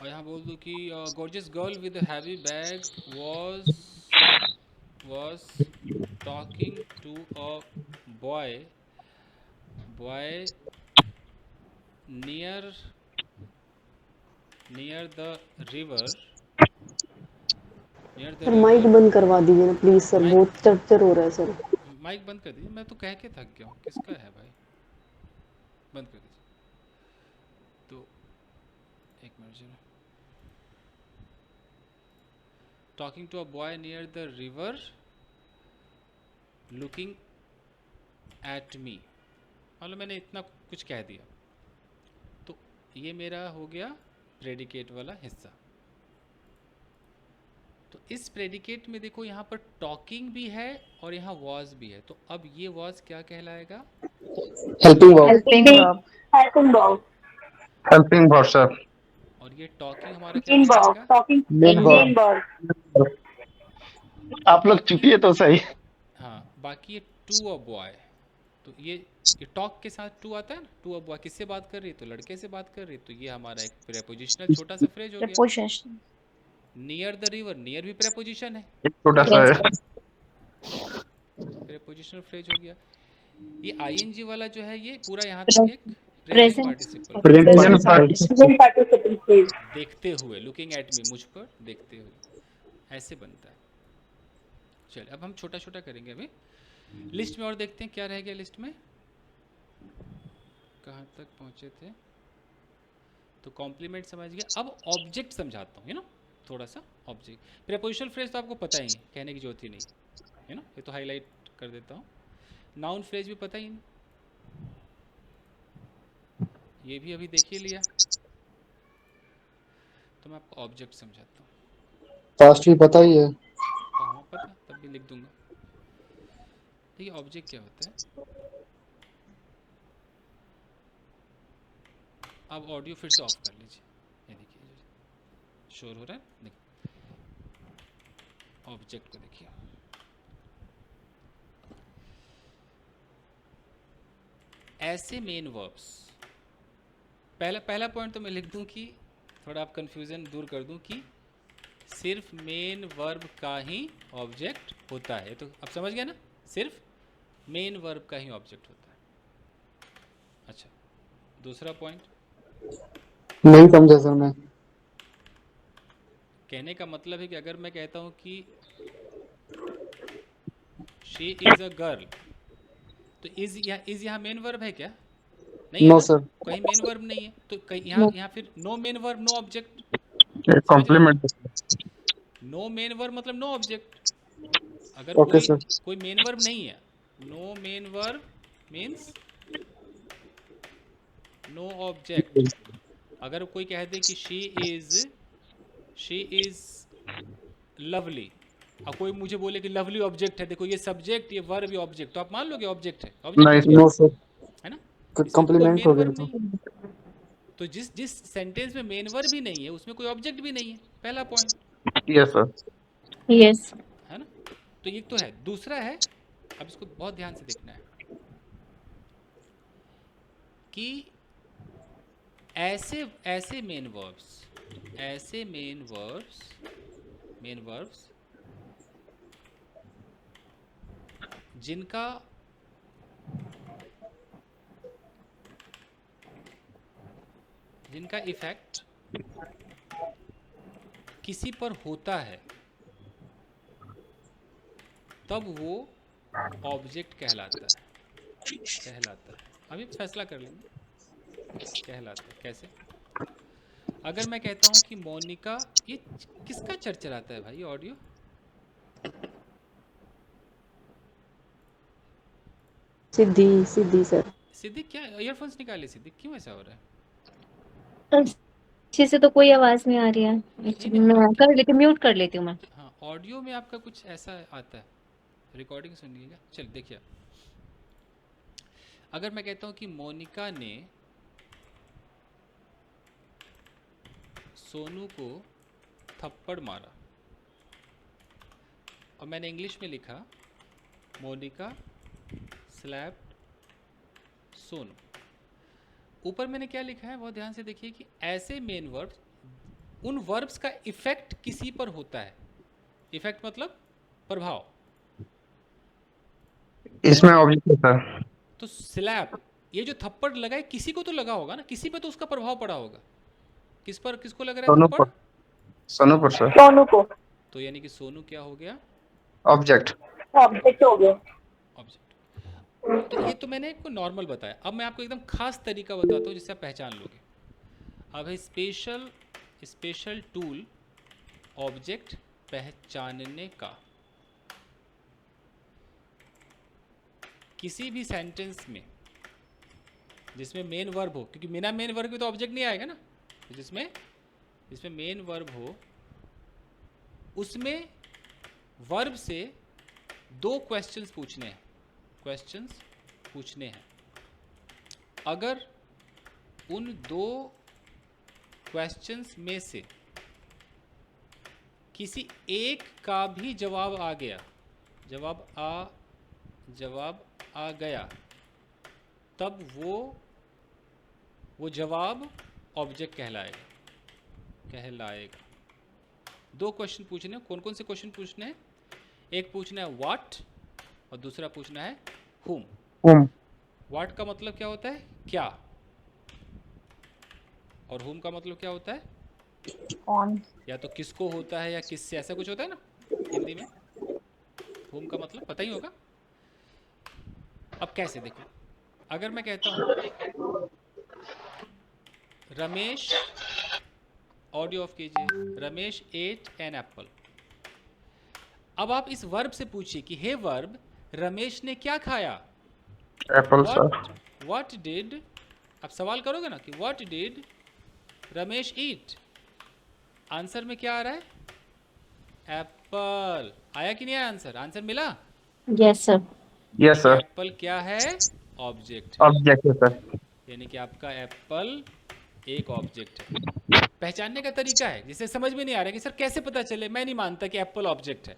और यहाँ बोल दूँ कि gorgeous girl with heavy bag was talking to a boy near the river sir mic बंद करवा दीजिए ना प्लीज सर, माइक बहुत चरचर हो रहा है सर। माइक बंद कर दीजिए। मैं तो कह के थक गया हूँ, किसका है भाई? बंद कर दीजिए। तो एक मिनट जरा। Talking to a boy near the river looking at me, मतलब मैंने इतना कुछ कह दिया। तो ये मेरा हो गया प्रेडिकेट वाला हिस्सा। तो इस प्रेडिकेट में देखो यहाँ पर टॉकिंग भी है और यहाँ वॉज भी है। तो अब ये वॉज क्या कहलाएगा? Helping verb. Helping verb. Helping verb. Helping verb sir. और ये टॉकिंग हमारा क्या Main verb. कहलाएगा? Talking. Main Main verb. verb. आप लोग चुपिए तो सही। हाँ, बाकी ये टू अ बॉय, तो ये टॉक के साथ टू आता है ना, टू अ बॉय किससे बात कर रही है? तो लड़के से बात कर रही है। तो ये हमारा एक प्रेपोजिशनल छोटा सा फ्रेज हो गया। Preposition. Near the river, near भी प्रेपोजिशन है, एक छोटा सा है। प्रेपोजिशनल फ्रेज हो गया। ये आईएनजी वाला जो है ये पूरा यहाँ तक एक present Present. Participle, present Present. Present participle phrase. देखते हुए, लुकिंग एट मी, मुझ पर देखते हुए, ऐसे बनता है। चलिए अब हम छोटा छोटा करेंगे अभी लिस्ट में, और देखते हैं क्या रह गया लिस्ट में, कहाँ तक पहुँचे थे। तो कॉम्प्लीमेंट समझ गया। अब ऑब्जेक्ट समझाता हूँ, थोड़ा सा ऑब्जेक्ट। प्रेपोजिशनल फ्रेज तो आपको पता ही है, कहने की जरूरत ही नहीं, ये तो हाईलाइट कर देता हूँ। नाउन फ्रेज भी पता ही नहीं, ये भी अभी देख ही लिया। तो मैं आपको ऑब्जेक्ट समझाता हूँ। पास्ट भी पता ही है। हाँ पता, तब भी लिख दूंगा। देखिए ऑब्जेक्ट क्या होता है। अब ऑडियो फिर से ऑफ कर लीजिए, ये देखिए शोर हो रहा है। देखिए ऑब्जेक्ट को देखिए, ऐसे मेन वर्ब्स। पहला पॉइंट तो मैं लिख दूं कि थोड़ा आप कंफ्यूजन दूर कर दूं कि सिर्फ मेन वर्ब का ही ऑब्जेक्ट होता है। तो अब समझ गया ना, सिर्फ मेन वर्ब का ही ऑब्जेक्ट होता है। अच्छा, दूसरा पॉइंट नहीं समझा सर मैं। कहने का मतलब है कि अगर मैं कहता हूं कि शी इज अ गर्ल, तो इज यहाँ मेन वर्ब है क्या? नहीं है नो ना, सर। कहीं मेन वर्ब नहीं है। तो कहीं यहाँ फिर no main verb no object. Complement. No main verb मतलब नो ऑब्जेक्ट। अगर ओके सर। कोई मेन वर्ब नहीं है, no main verb means no object. अगर कोई कह दे कि शी इज लवली, और कोई मुझे बोले कि लवली ऑब्जेक्ट है, देखो ये सब्जेक्ट, ये वर्ब, ये ऑब्जेक्ट, तो आप मान लो कि ऑब्जेक्ट है, ऑब्जेक्ट नहीं नो सर, है ना। इसमें तो कोई कॉम्प्लीमेंट मेन हो गया वर्ब तो। नहीं है। तो जिस सेंटेंस में मेन वर्ब भी नहीं है उसमें कोई ऑब्जेक्ट भी नहीं है, पहला पॉइंट यस सर। Yes. है ना। तो ये तो है। दूसरा है, अब इसको बहुत ध्यान से देखना है कि ऐसे मेन वर्ब्स जिनका जिनका इफेक्ट किसी पर होता है तब वो ऑब्जेक्ट कहलाता है। अभी फैसला कर लेंगे कहलाता है कैसे। अगर मैं कहता हूं कि मोनिका, ये किसका चरचराता है भाई ऑडियो? सिद्धि सिद्धि सर। सिद्धिक, क्या ईयरफोन्स निकाले सिद्धिक, क्यों ऐसा हो रहा है? अच्छे से तो कोई आवाज नहीं आ रही है। मैं कर लेती, म्यूट कर लेती हूँ मैं। हाँ, ऑडियो में आपका कुछ ऐसा आता है, रिकॉर्डिंग सुनिएगा। चल देखिए, अगर मैं कहता हूँ कि मोनिका ने सोनू को थप्पड़ मारा, और मैंने इंग्लिश में लिखा मोनिका स्लैप्ड सोनू। ऊपर मैंने क्या लिखा है बहुत ध्यान से देखिए कि ऐसे मेन वर्ब्स, उन वर्ब्स का इफेक्ट किसी पर होता है। इफेक्ट मतलब प्रभाव। इसमें ऑब्जेक्ट है सर। तो स्लैप, ये जो थप्पड़ लगा है किसी को तो लगा होगा ना, किसी पे तो उसका प्रभाव पड़ा होगा। किस पर, किसको लग रहा है सोनू थप्पड़? पर, सोनू पर सर। सोनू को तो यानी कि सोनू क्या हो गया? ऑब्जेक्ट। ऑब्जेक्ट हो गया। ऑब्जेक्ट। तो ये तो मैंने आपको नॉर्मल बताया। अब मैं आपको एकदम खास तरीका बताता हूँ जिससे आप पहचान लोगे। अब है स्पेशल टूल ऑब्जेक्ट पहचानने का। किसी भी सेंटेंस में जिसमें मेन वर्ब हो, क्योंकि बिना मेन वर्ब के तो ऑब्जेक्ट नहीं आएगा ना, तो जिसमें मेन वर्ब हो उसमें वर्ब से दो क्वेश्चंस पूछने हैं। अगर उन दो क्वेश्चंस में से किसी एक का भी जवाब आ गया, तब वो जवाब ऑब्जेक्ट कहलाएगा। दो क्वेश्चन पूछने, कौन कौन से क्वेश्चन पूछने हैं? एक पूछना है व्हाट और दूसरा पूछना है whom। व्हाट का मतलब क्या होता है? क्या। और whom का मतलब क्या होता है? कौन। या तो किसको होता है या किससे, ऐसा कुछ होता है ना हिंदी में। whom का मतलब पता ही होगा। अब कैसे देखो, अगर मैं कहता हूं रमेश, ऑडियो ऑफ कीजिए, रमेश एट एन एप्पल। अब आप इस वर्ब से पूछिए कि हे वर्ब, रमेश ने क्या खाया? Apple sir. व्हाट डिड, आप सवाल करोगे ना कि what did Ramesh eat. Answer में क्या आ रहा है? एप्पल। आया कि नहीं आया आंसर? आंसर मिला? Yes sir. Yes sir. Apple क्या है? ऑब्जेक्ट। ऑब्जेक्ट है सर। यानी कि आपका एप्पल एक ऑब्जेक्ट है। पहचानने का तरीका है, जिसे समझ में नहीं आ रहा कि सर कैसे पता चले, मैं नहीं मानता कि एप्पल ऑब्जेक्ट है।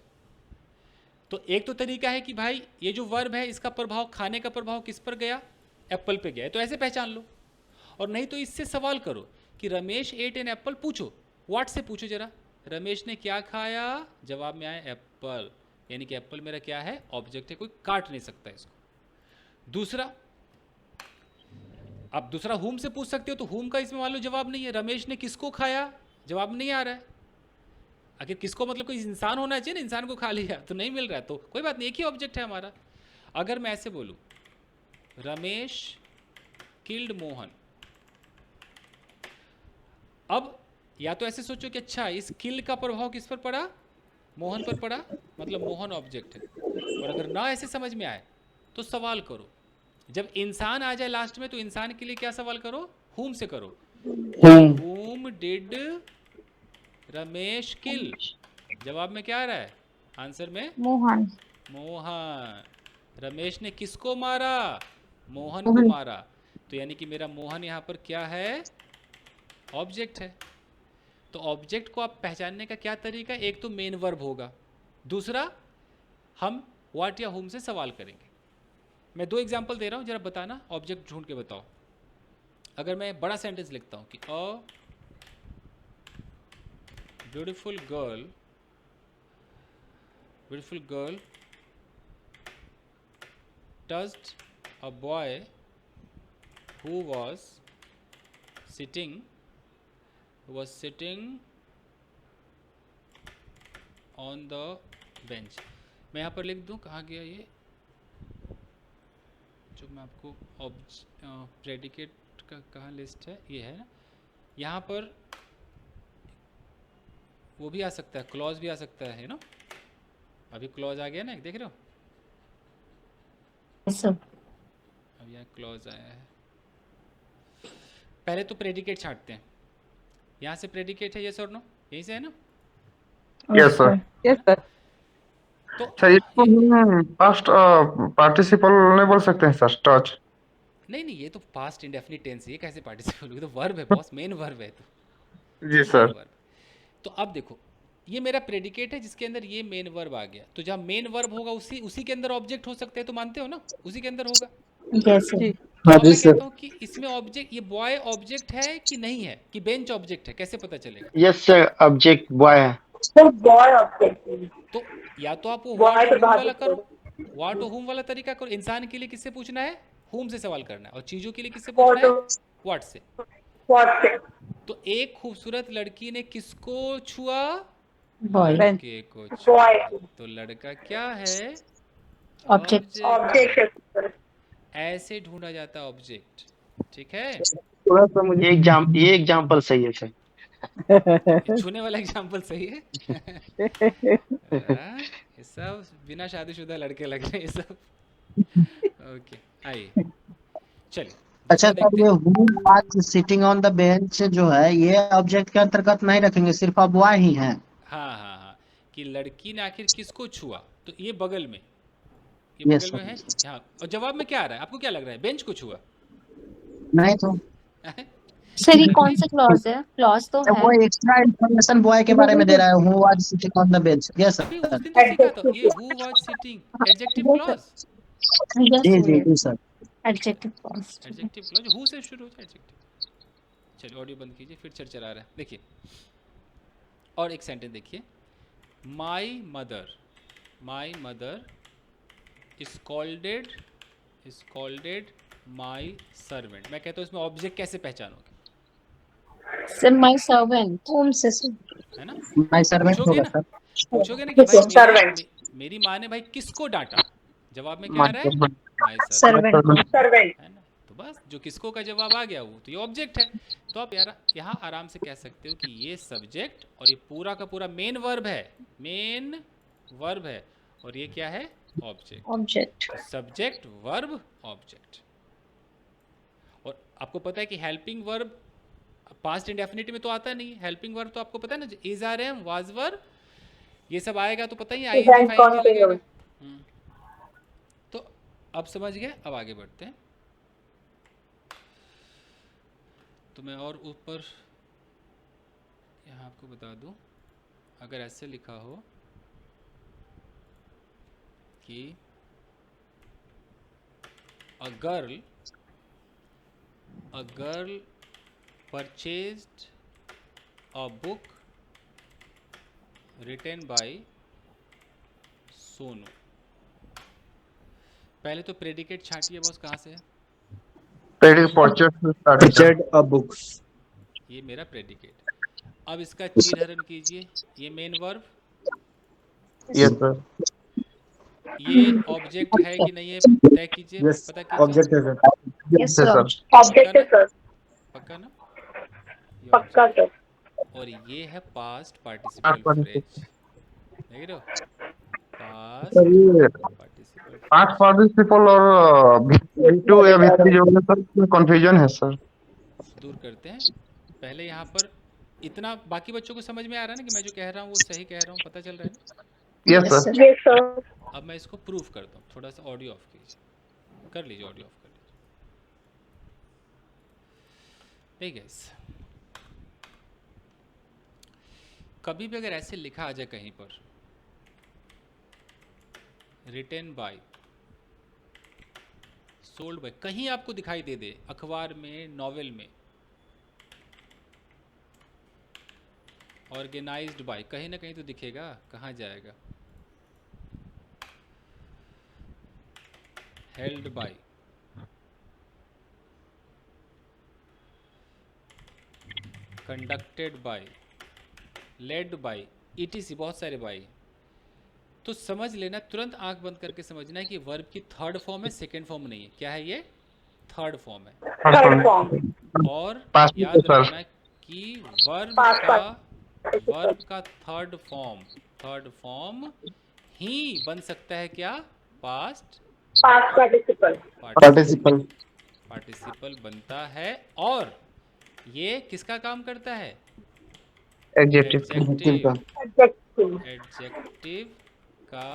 तो एक तो तरीका है कि भाई ये जो वर्ब है इसका प्रभाव, खाने का प्रभाव किस पर गया? एप्पल पे गया, तो ऐसे पहचान लो। और नहीं तो इससे सवाल करो कि रमेश एट एन एप्पल, पूछो व्हाट से पूछो जरा, रमेश ने क्या खाया? जवाब में आया एप्पल, यानी कि एप्पल मेरा क्या है? ऑब्जेक्ट है, कोई काट नहीं सकता इसको। दूसरा, आप दूसरा हुम से पूछ सकते हो, तो हुम का इसमें मान लो जवाब नहीं है। रमेश ने किसको खाया? जवाब नहीं आ रहा है। आखिर किसको मतलब कोई इंसान होना चाहिए ना, इंसान को खा लिया तो नहीं मिल रहा है, तो कोई बात नहीं, एक ही ऑब्जेक्ट है हमारा। अगर मैं ऐसे बोलूं रमेश किल्ड मोहन, अब या तो ऐसे सोचो कि अच्छा इस किल का प्रभाव किस पर पड़ा? मोहन पर पड़ा, मतलब मोहन ऑब्जेक्ट है। और अगर ना ऐसे समझ में आए तो सवाल करो, जब इंसान आ जाए लास्ट में तो इंसान के लिए क्या सवाल करो? हुम से करो। हुम डिड रमेश किल। जवाब में क्या आ रहा है? आंसर में मोहन। मोहन। रमेश ने किसको मारा? मोहन को मारा। तो यानी कि मेरा मोहन यहाँ पर क्या है? ऑब्जेक्ट है। तो ऑब्जेक्ट को आप पहचानने का क्या तरीका? एक तो मेन वर्ब होगा, दूसरा हम व्हाट या हुम से सवाल करेंगे। मैं दो एग्जांपल दे रहा हूँ, जरा बताना, ऑब्जेक्ट ढूंढ के बताओ। अगर मैं बड़ा सेंटेंस लिखता हूँ कि a beautiful girl touched a boy who was sitting was sitting on the bench। मैं यहाँ पर लिख दूँ, कहाँ गया ये जो मैं आपको प्रेडिकेट का कहाँ लिस्ट है, ये है ना, यहाँ पर वो भी आ सकता है, क्लॉज भी आ सकता है ना। अभी क्लॉज आ गया ना, देख रहे हो, अब यहाँ क्लॉज आया है। पहले तो प्रेडिकेट छांटते हैं, यहाँ से प्रेडिकेट है, यस और नो, यहीं से है ना। Yes sir. Yes sir. तो सर इसको हम पास्ट पार्टिसिपल नहीं बोल सकते हैं सर, टच। नहीं, ये तो पास्ट इंडेफिनिट टेंस है, ये कैसे पार्टिसिपल, ये तो वर्ब है बॉस, मेन वर्ब है। तो जी मेन सर। वर्ब। तो अब देखो, ये मेरा प्रेडिकेट है जिसके अंदर ये मेन वर्ब आ गया, तो जब मेन वर्ब होगा उसी के अंदर ऑब्जेक्ट हो सकते हैं, तो मानते हो ना, उसी के अंदर होगा। यस जी। तो हाँ अब जी मैं सर। कहता हूँ कि इसमें ऑब्जेक्ट, ये बॉय ऑब्जेक्ट है कि नहीं है, कि बेंच ऑब्जेक्ट है, कैसे पता चलेगा। यस सर, ऑब्जेक्ट बॉय है। सर बॉय ऑब्जेक्ट, तो या तो आप वो बॉय व्हाट तो और whom बाहर वाला करो, करो। व्हाट और whom वाला तरीका करो। इंसान के लिए किससे पूछना है, whom से सवाल करना है, और चीजों के लिए किससे पूछना है, व्हाट से। व्हाट तो एक खूबसूरत लड़की ने किसको छुआ, बॉय लड़के को छुआ। बॉय तो लड़का क्या है, ऑब्जेक्ट ऑब्जेक्ट। ऐसे ढूंढा जाता है ऑब्जेक्ट, ठीक है। थोड़ा सा मुझे ये एग्जांपल सही है सर। ये छूने वाला एग्जाम्पल सही है। ये सब बिना शादीशुदा लड़के लग रहे हैं ये सब। ओके, आइए चलिए अच्छा दूसरा सर, देखते ये हैं। Who was sitting on the bench जो है, ये ऑब्जेक्ट के अंतर्गत नहीं रखेंगे, सिर्फ अब वह ही है। हाँ, कि लड़की ने आखिर किसको छुआ, तो ये बगल में, ये यस बगल में है सर। यहाँ, और जवाब में क्या आ रहा है, आपको क्या लग रहा है, बेंच को छुआ। नहीं तो सर ये लड़की कौन सा क्लॉज है, क्लॉज तो है। वो एक्स्ट्रा इंफॉर्मेशन बॉय के बारे में दे रहा है, who was sitting on the bench. Yes अभी सर। उस दिन तो सीखा था ये who was sitting, adjective clause. जी जी जी sir. Adjective clause. Adjective clause who से शुरू होता है, एडजेक्टिव। चलिए ऑडियो बंद कीजिए, फिर चर्चा आ रहा है, देखिए और एक सेंटेंस देखिए। My mother scolded my servant. मैं कहता हूँ इसमें ऑब्जेक्ट कैसे पहचानोगे, सर माय सर्वेंट, होम से है ना। माय सर्वेंट पूछोगे होगा ना, सर। पूछोगे ना कि भाई सर्वेंट मेरी माँ ने भाई किसको डांटा, जवाब में क्या आ रहा है, माई सर्वेंट, सर्वेंट। सर्वेंट। है ना। तो बस जो किसको का जवाब आ गया वो तो ये ऑब्जेक्ट है। तो आप यार यहाँ आराम से कह सकते हो कि ये सब्जेक्ट और ये पूरा का पूरा मेन वर्ब है, और ये क्या है, ऑब्जेक्ट। तो सब्जेक्ट वर्ब ऑब्जेक्ट। और आपको पता है कि हेल्पिंग वर्ब पास्ट इंडेफिनिट में तो आता नहीं, हेल्पिंग वर्ब तो आपको पता है ना, is are am was were ये सब आएगा तो पता ही आईएनजी फाइनजी लगेगा। तो अब समझ गए, अब आगे बढ़ते हैं। तो मैं और ऊपर यहाँ आपको बता दूं, अगर ऐसे लिखा हो कि a girl purchased a book written by Sonu. पहले तो प्रेडिकेट छांटिए बॉस, कहाँ से है, परचेज अ बुक्स। ये मेरा प्रेडिकेट। अब इसका चीरहरण कीजिए, ये मेन वर्ब, यस सर। ये ऑब्जेक्ट है कि नहीं है तय कीजिए, यस पता कीजिए, ऑब्जेक्ट है sir. Yes sir. Object sir, पक्का ना, ये पक्का ऑब्जेक्ट। सर। और ये है पास्ट पार्टिसिपल फ्रेज, देख रहे हो, पास्ट सर ये पार्टिसिपल पास्ट फ्रेज। पार्टिसिपल और V2 या V3 जो है सर, इसमें कंफ्यूजन है सर। दूर करते हैं, पहले यहाँ पर इतना बाकी बच्चों को समझ में आ रहा है ना कि मैं जो कह रहा हूँ वो सही कह रहा हूँ, पता चल रहा है ना। Yes sir. Yes sir. अब मैं इसको प्रूफ करता हूँ, थोड़ा सा ऑडियो ऑफ कीजिए, कर लीजिए ऑडियो ऑफ कर लीजिए। ठीक है, कभी भी अगर ऐसे लिखा आ जाए कहीं पर रिटन बाय, सोल्ड बाय, कहीं आपको दिखाई दे दे, अखबार में, नॉवेल में, ऑर्गेनाइज्ड बाय, कहीं ना कहीं तो दिखेगा, कहाँ जाएगा, held by, conducted by, led by, etc, बहुत सारे बाय। तो समझ लेना, तुरंत आंख बंद करके समझना है कि वर्ब की थर्ड फॉर्म है, सेकंड फॉर्म नहीं है। क्या है ये? थर्ड फॉर्म है। Third form. और पास्ट याद सर। रखना कि वर्ब Past का थर्ड फॉर्म ही बन सकता है क्या? Past Past participle. Participle participle बनता है। और ये किसका काम करता है? एडजेक्टिव एडजेक्टिव का Adjective. एडजेक्टिव का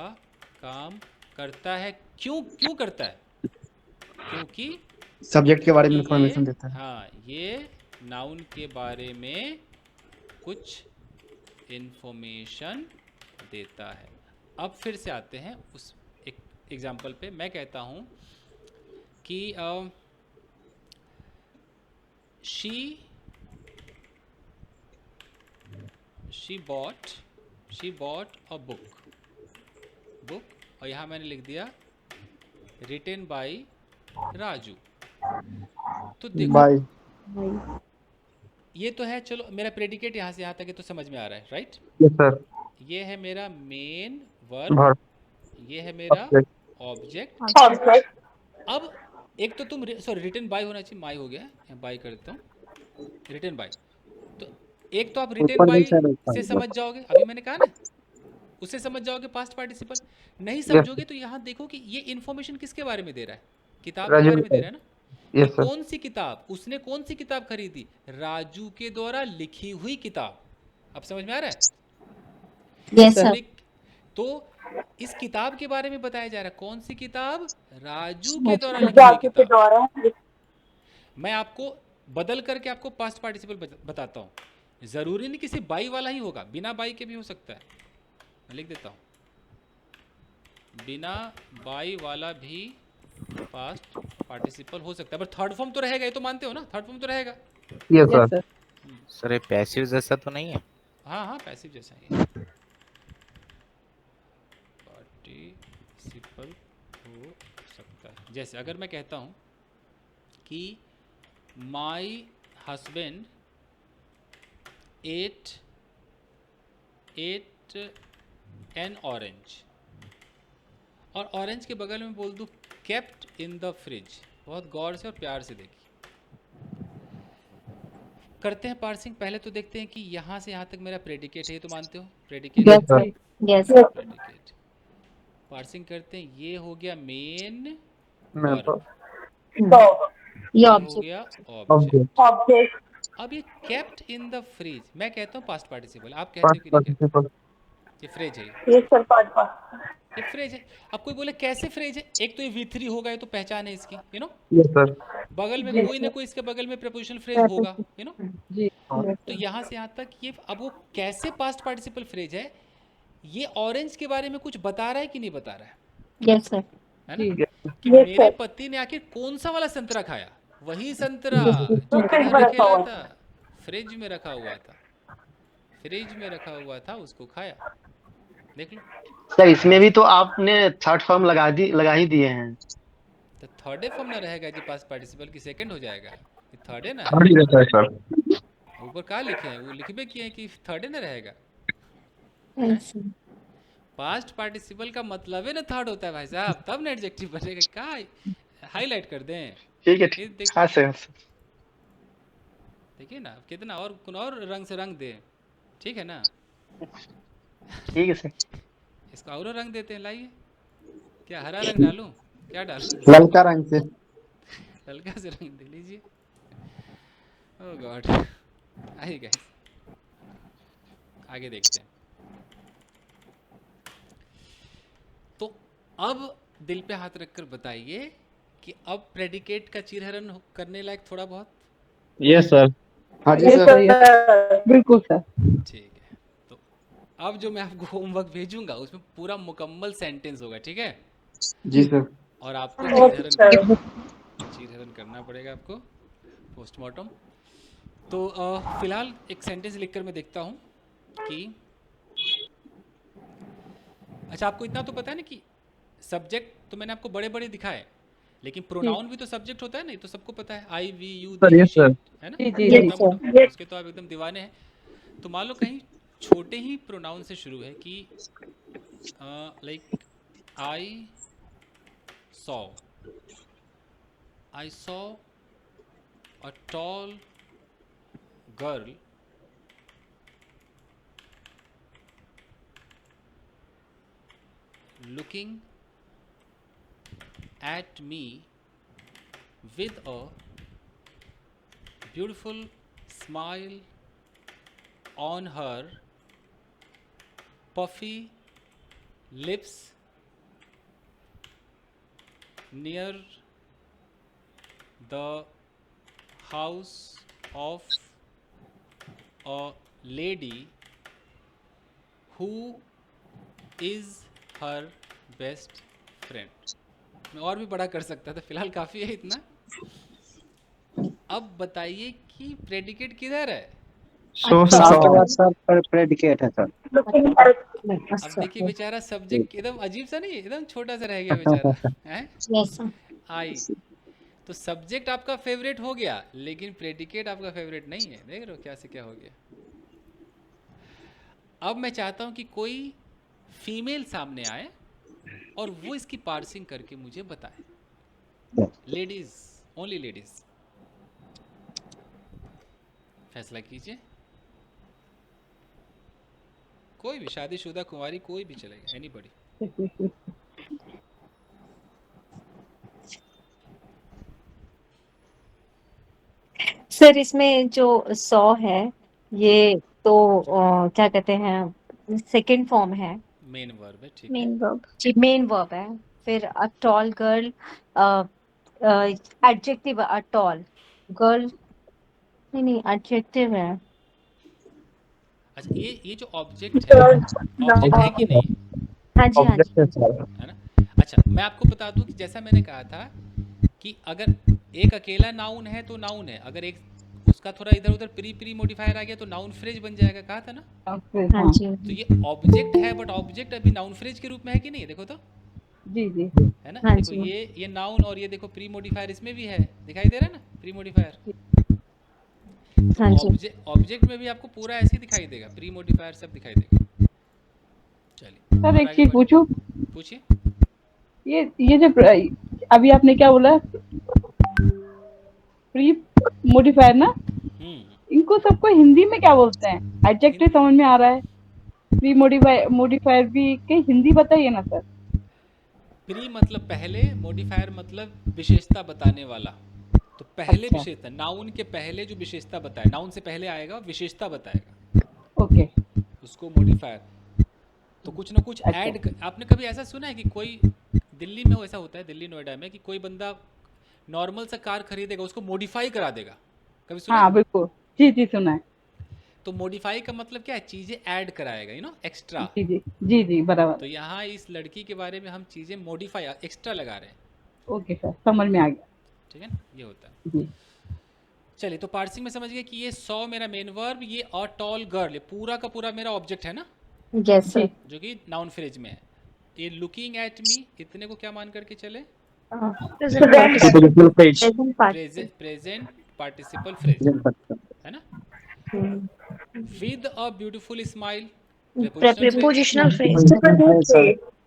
काम करता है। क्यों करता है? क्योंकि सब्जेक्ट के बारे में ये इंफॉर्मेशन देता है। हाँ, ये नाउन के बारे में कुछ इंफॉर्मेशन देता है। अब फिर से आते हैं उस एक एग्जाम्पल पे। मैं कहता हूँ कि शी बॉट अ बुक, और यहाँ मैंने लिख दिया रिटन बाय राजू। तो देखो, बाय ये तो है, चलो मेरा प्रेडिकेट यहाँ से यहाँ तक है तो समझ में आ रहा है, राइट? Yes sir. ये है मेरा मेन वर्ब, वर्ब ये है मेरा ऑब्जेक्ट। Object. अब एक तो तुम सॉरी रिटन बाय होना चाहिए, माई हो गया, बाय कर देता हूँ, रिटन बाय। तो एक तो आप रिटन ऊपर बाय नीचे रहता से है। समझ जाओगे, अभी मैंने कहा ना, उससे समझ जाओगे पास्ट पार्टिसिपल। नहीं समझोगे तो यहाँ देखो कि ये इन्फॉर्मेशन किसके बारे में दे रहा है? किताब के राजू बारे में दे रहा है ना। यस कि सर। कौन सी किताब, उसने कौन सी किताब खरीदी? राजू के द्वारा लिखी हुई किताब। अब समझ में आ रहा है? Yes sir. तो इस किताब के बारे में बताया जा रहा है। कौन सी किताब? राजू के द्वारा लिखी हुई राजू के किताब। द्वारा. मैं आपको बदल करके आपको पास्ट पार्टिसिपल बताता हूँ। जरूरी नहीं किसी बाई वाला ही होगा, बिना बाई के भी हो सकता है। मैं लिख देता हूँ, बिना बाई वाला भी पास्ट पार्टिसिपल हो सकता है, पर थर्ड फॉर्म तो रहेगा। ये तो मानते हो ना, थर्ड फॉर्म तो रहेगा। Yes yes sir. Sir. Sir ये पैसिव जैसा तो नहीं है? हाँ हाँ, पैसिव जैसा ही है। पार्टिसिपल हो सकता है। जैसे अगर मैं कहता हूँ कि my husband ate an orange, और ऑरेंज के बगल में बोल दूँ केप्ट इन द फ्रिज। बहुत गौर से और प्यार से देखिए। करते हैं पार्सिंग। पहले तो देखते हैं कि यहाँ से यहाँ तक मेरा प्रेडिकेट है, ये तो मानते हो predicate? Yes sir. Yes predicate. Parsing करते हैं, ये हो गया मेन वर्ब, ये ये हो ऑब्जेक्ट। गया ऑब्जेक्ट। Object. अब ये केप्ट इन द फ्रिज, मैं कहता हूँ पास्ट पार्टिसिपल, आप कहते हो पास्ट कि नहीं कहते? पार्टिसिपल। ये फ्रिज है, Yes sir. Past. ये फ्रिज है। अब कोई बोले कैसे फ्रिज है? एक तो ये V3 होगा, ये तो पहचान है इसकी, यू नो। Yes sir. बगल में कोई ना कोई इसके बगल में प्रपोजिशनल फ्रेज होगा, यू नो। जी तो यहाँ से यहाँ तक ये, अब वो कैसे पास्ट पार्टिसिपल फ्रेज है? ये ऑरेंज के बारे में कुछ बता रहा है कि नहीं बता रहा है? Yes sir. है जी। ना? कि मेरे पति ने आखिर कौन सा वाला संतरा खाया? वही संतरा जो किधर रखेला था? फ्रिज में रखा हुआ था, फ्रिज में रखा हुआ था, उसको खाया। देख लो, सर इसमें भी तो आपने थर्ड फॉर्म लगा ही दिए हैं। तो थर्ड फॉर्म ना रहेगा जी पास्ट पार्टिसिपल की, सेकंड हो जाएगा। ये थर्ड है ना, थर्ड ही रहता है सर। ऊपर कहाँ लिखे हैं? वो लिखबे किए हैं कि थर्ड है ना रहेगा। यस पास्ट पार्टिसिपल का मतलब है ना थर्ड होता है भाई साहब, तब ना एडजेक्टिव बनेगा। क्या हाईलाइट कर दें? ठीक है ये ठीक। हाँ सर। देखिए ना, कितना और रंग से रंग दें, ठीक है ना? ठीक है सर। इसका और रंग देते हैं, लाइए। क्या हरा रंग डालूं? क्या डालूं? ललका रंग से। हल्का से रंग दे लीजिए। ओह गॉड। आइए गाइस, आगे देखते हैं। तो अब दिल पे हाथ रखकर बताइए कि अब प्रेडिकेट का चीरहरण करने लायक थोड़ा बहुत? Yes sir. हाँ जी Yes सर। sir. बिल्कुल सर। ठीक है, तो अब जो मैं आपको होमवर्क भेजूंगा उसमें पूरा मुकम्मल सेंटेंस होगा, ठीक है? जी सर। और आपको Okay sir. चीरहरण करना पड़ेगा आपको, पोस्टमार्टम। तो फिलहाल एक सेंटेंस लिखकर मैं देखता हूँ कि, अच्छा आपको इतना तो पता है ना कि सब्जेक्ट तो मैंने आपको बड़े बड़े दिखाए, लेकिन प्रोनाउन भी तो सब्जेक्ट होता है ना, ये तो सबको पता है, I we you sir, they yes, sir. है ना, जी, जी, जी। छोटा मोटा, Yes. उसके तो आप एकदम दीवाने हैं। तो मान लो कहीं छोटे ही प्रोनाउन से शुरू है कि like I saw a tall girl looking at me with a beautiful smile on her puffy lips near the house of a lady who is her best friend। मैं और भी बड़ा कर सकता था, फिलहाल काफ़ी है इतना। अब बताइए कि प्रेडिकेट किधर है? So, sir sir. आपके बाद सर प्रेडिकेट है सर। Looking at अब देखिए बेचारा सब्जेक्ट एकदम अजीब सा नहीं है, एकदम छोटा सा रह गया बेचारा हैं। यस आई तो सब्जेक्ट आपका फेवरेट हो गया, लेकिन प्रेडिकेट आपका फेवरेट नहीं है। देख रहे हो क्या से क्या हो गया। अब मैं चाहता हूं कि कोई फीमेल सामने आए और वो इसकी पार्सिंग करके मुझे बताए। लेडीज, ओनली लेडीज, फैसला कीजिए। कोई भी, शादीशुदा, कुंवारी, कोई भी चलेगा, एनीबॉडी। सर इसमें जो सॉ है ये तो क्या कहते हैं सेकंड फॉर्म है, मेन वर्ब है, ठीक है। Main verb. जी मेन वर्ब है। फिर a tall girl adjective a tall girl, नहीं एडजेक्टिव है। अच्छा, ये जो ऑब्जेक्ट है, ऑब्जेक्ट है कि नहीं, हाँ जी हाँ जी। Object है, sir. है ना? अच्छा, मैं आपको बता दूं कि जैसा मैंने कहा था कि अगर एक अकेला नाउन है तो नाउन है, अगर एक उसका थोड़ा इधर उधर प्री मॉडिफायर आ गया तो नाउन फ्रेज बन जाएगा, कहा था ना। हाँ जी तो ये ऑब्जेक्ट है, बट ऑब्जेक्ट अभी नाउन फ्रेज के रूप में है कि नहीं, देखो तो, जी जी है ना। हाँ देखो जी। ये नाउन, और ये देखो प्री मॉडिफायर इसमें भी है, दिखाई दे रहा है ना प्री मॉडिफायर। तो हाँ जी ऑब्जेक्ट में भी आपको पूरा ऐसे ही दिखाई देगा, प्री मॉडिफायर सब दिखाई देगा। चलिए सर और एक आगे चीज बढ़िए। पूछूं, पूछिए। ये जो अभी आपने क्या बोला, प्री मोडिफायर ना, इनको सबको हिंदी में क्या बोलते हैं? एडजेक्टिव समझ में आ रहा है, प्री मोडिफायर भी के हिंदी बताइए ना सर। प्री मतलब पहले, मॉडिफायर मतलब विशेषता बताने वाला। तो पहले अच्छा। विशेषता, नाउन के पहले जो विशेषता बताए, नाउन से पहले आएगा विशेषता बताएगा, ओके। उसको मॉडिफायर। तो कुछ ना कुछ अच्छा। ऐड आपने कभी ऐसा सुना है कि कोई, दिल्ली में ऐसा होता है, दिल्ली नोएडा में, कि कोई बंदा नॉर्मल सा कार खरीदेगा, उसको मॉडिफाई करा देगा, कभी सुना हाँ है? बिल्कुल, जी जी सुना है। तो मॉडिफाई का मतलब क्या है, चीजें ऐड कराएगा, एक्स्ट्रा। जी जी जी जी बराबर। तो यहाँ इस लड़की के बारे में हम चीजें मॉडिफाई, एक्स्ट्रा लगा रहे हैं। ओके सर, समझ में आ गया। ठीक है ना, ये होता है। जी चलिए, तो पार्सिंग में समझ गए कि ये सॉ मेरा मेन वर्ब, ये अ टॉल गर्ल, ये पूरा का पूरा मेरा ऑब्जेक्ट है ना, यस सर। जो कि नाउन फ्रेज में है। ये लुकिंग एट मी, इतने को क्या मान करके चले? Present Prepositional phrase. Present part. Present participle phrase, है ना। With a beautiful smile, prepositional phrase.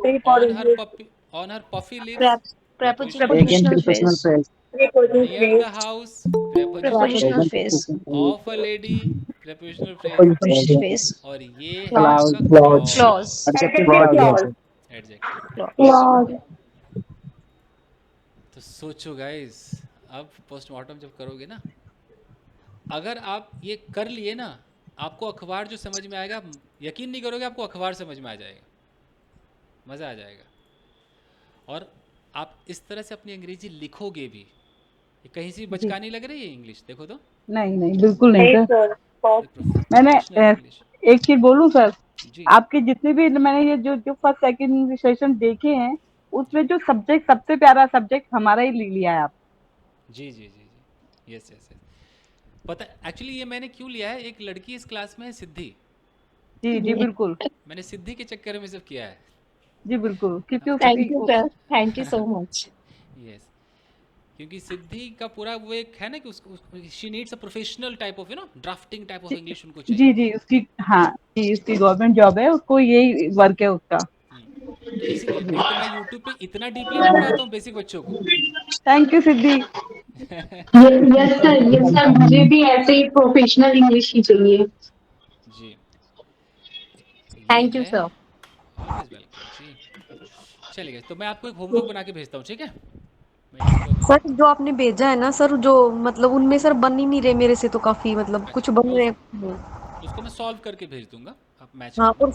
Prepositional phrase. On her puffy lips, prepositional phrase. Near the house, prepositional prepositional phrase. Phrase. Of a lady, prepositional phrase. Prepositional phrase. और ये है clause. आपका clause. Adjective. Clause. तो सोचो guys, अब postmortem जब करोगे ना, अगर आप ये कर लिए ना, आपको अखबार जो समझ में आएगा, यकीन नहीं करोगे, आपको अखबार समझ में आ जाएगा, मज़ा आ जाएगा। और आप इस तरह से अपनी अंग्रेजी लिखोगे भी, ये कहीं से बचका नहीं लग रही है इंग्लिश, देखो तो, नहीं नहीं बिल्कुल नहीं सर। मैंने प्रोफेशनल इंग्लिश। एक चीज बोलूं सर, जी आपके जितने भी मैंने ये जो जो फर्स्ट सेकंड सेशन देखे हैं, उसमें जो सब्जेक्ट सबसे प्यारा सब्जेक्ट हमारा ही ले लिया है आप। जी जी जी जी, यस यस यस। पता एक्चुअली ये मैंने क्यों लिया है, एक लड़की इस क्लास में है, सिद्धि। जी जी बिल्कुल। मैंने सिद्धि के चक्कर में सब किया है। जी बिल्कुल, क्योंकि thank you sir, thank you so much. Yes. क्योंकि सिद्धि का पूरा वो एक है ना कि उसको she needs a professional type of drafting type of English उनको चाहिए। जी जी उसकी, हाँ जी उसकी गवर्नमेंट जॉब है, उसको यही वर्क है उसका। तो इसीलिए नहीं तो मैं यूट्यूब पे इतना डीपली नहीं पढ़ाता हूँ बेसिक बच्चों को। Thank you Siddhi. Yes sir, मुझे भी ऐसे ही प्रोफेशनल इंग्लिश ही चाहिए। जी thank you sir. Always welcome जी। चलिए तो मैं आपको एक होमवर्क बना के भेजता हूँ, ठीक है? मैं इसको अभी सर जो आपने भेजा है ना सर, जो मतलब उनमें सर बन ही नहीं रहे मेरे से, तो काफी मतलब कुछ अच्छा बन मैं रहे उसको मैं सॉल्व करके भेज दूंगा, आप मैच हाँ, करना। और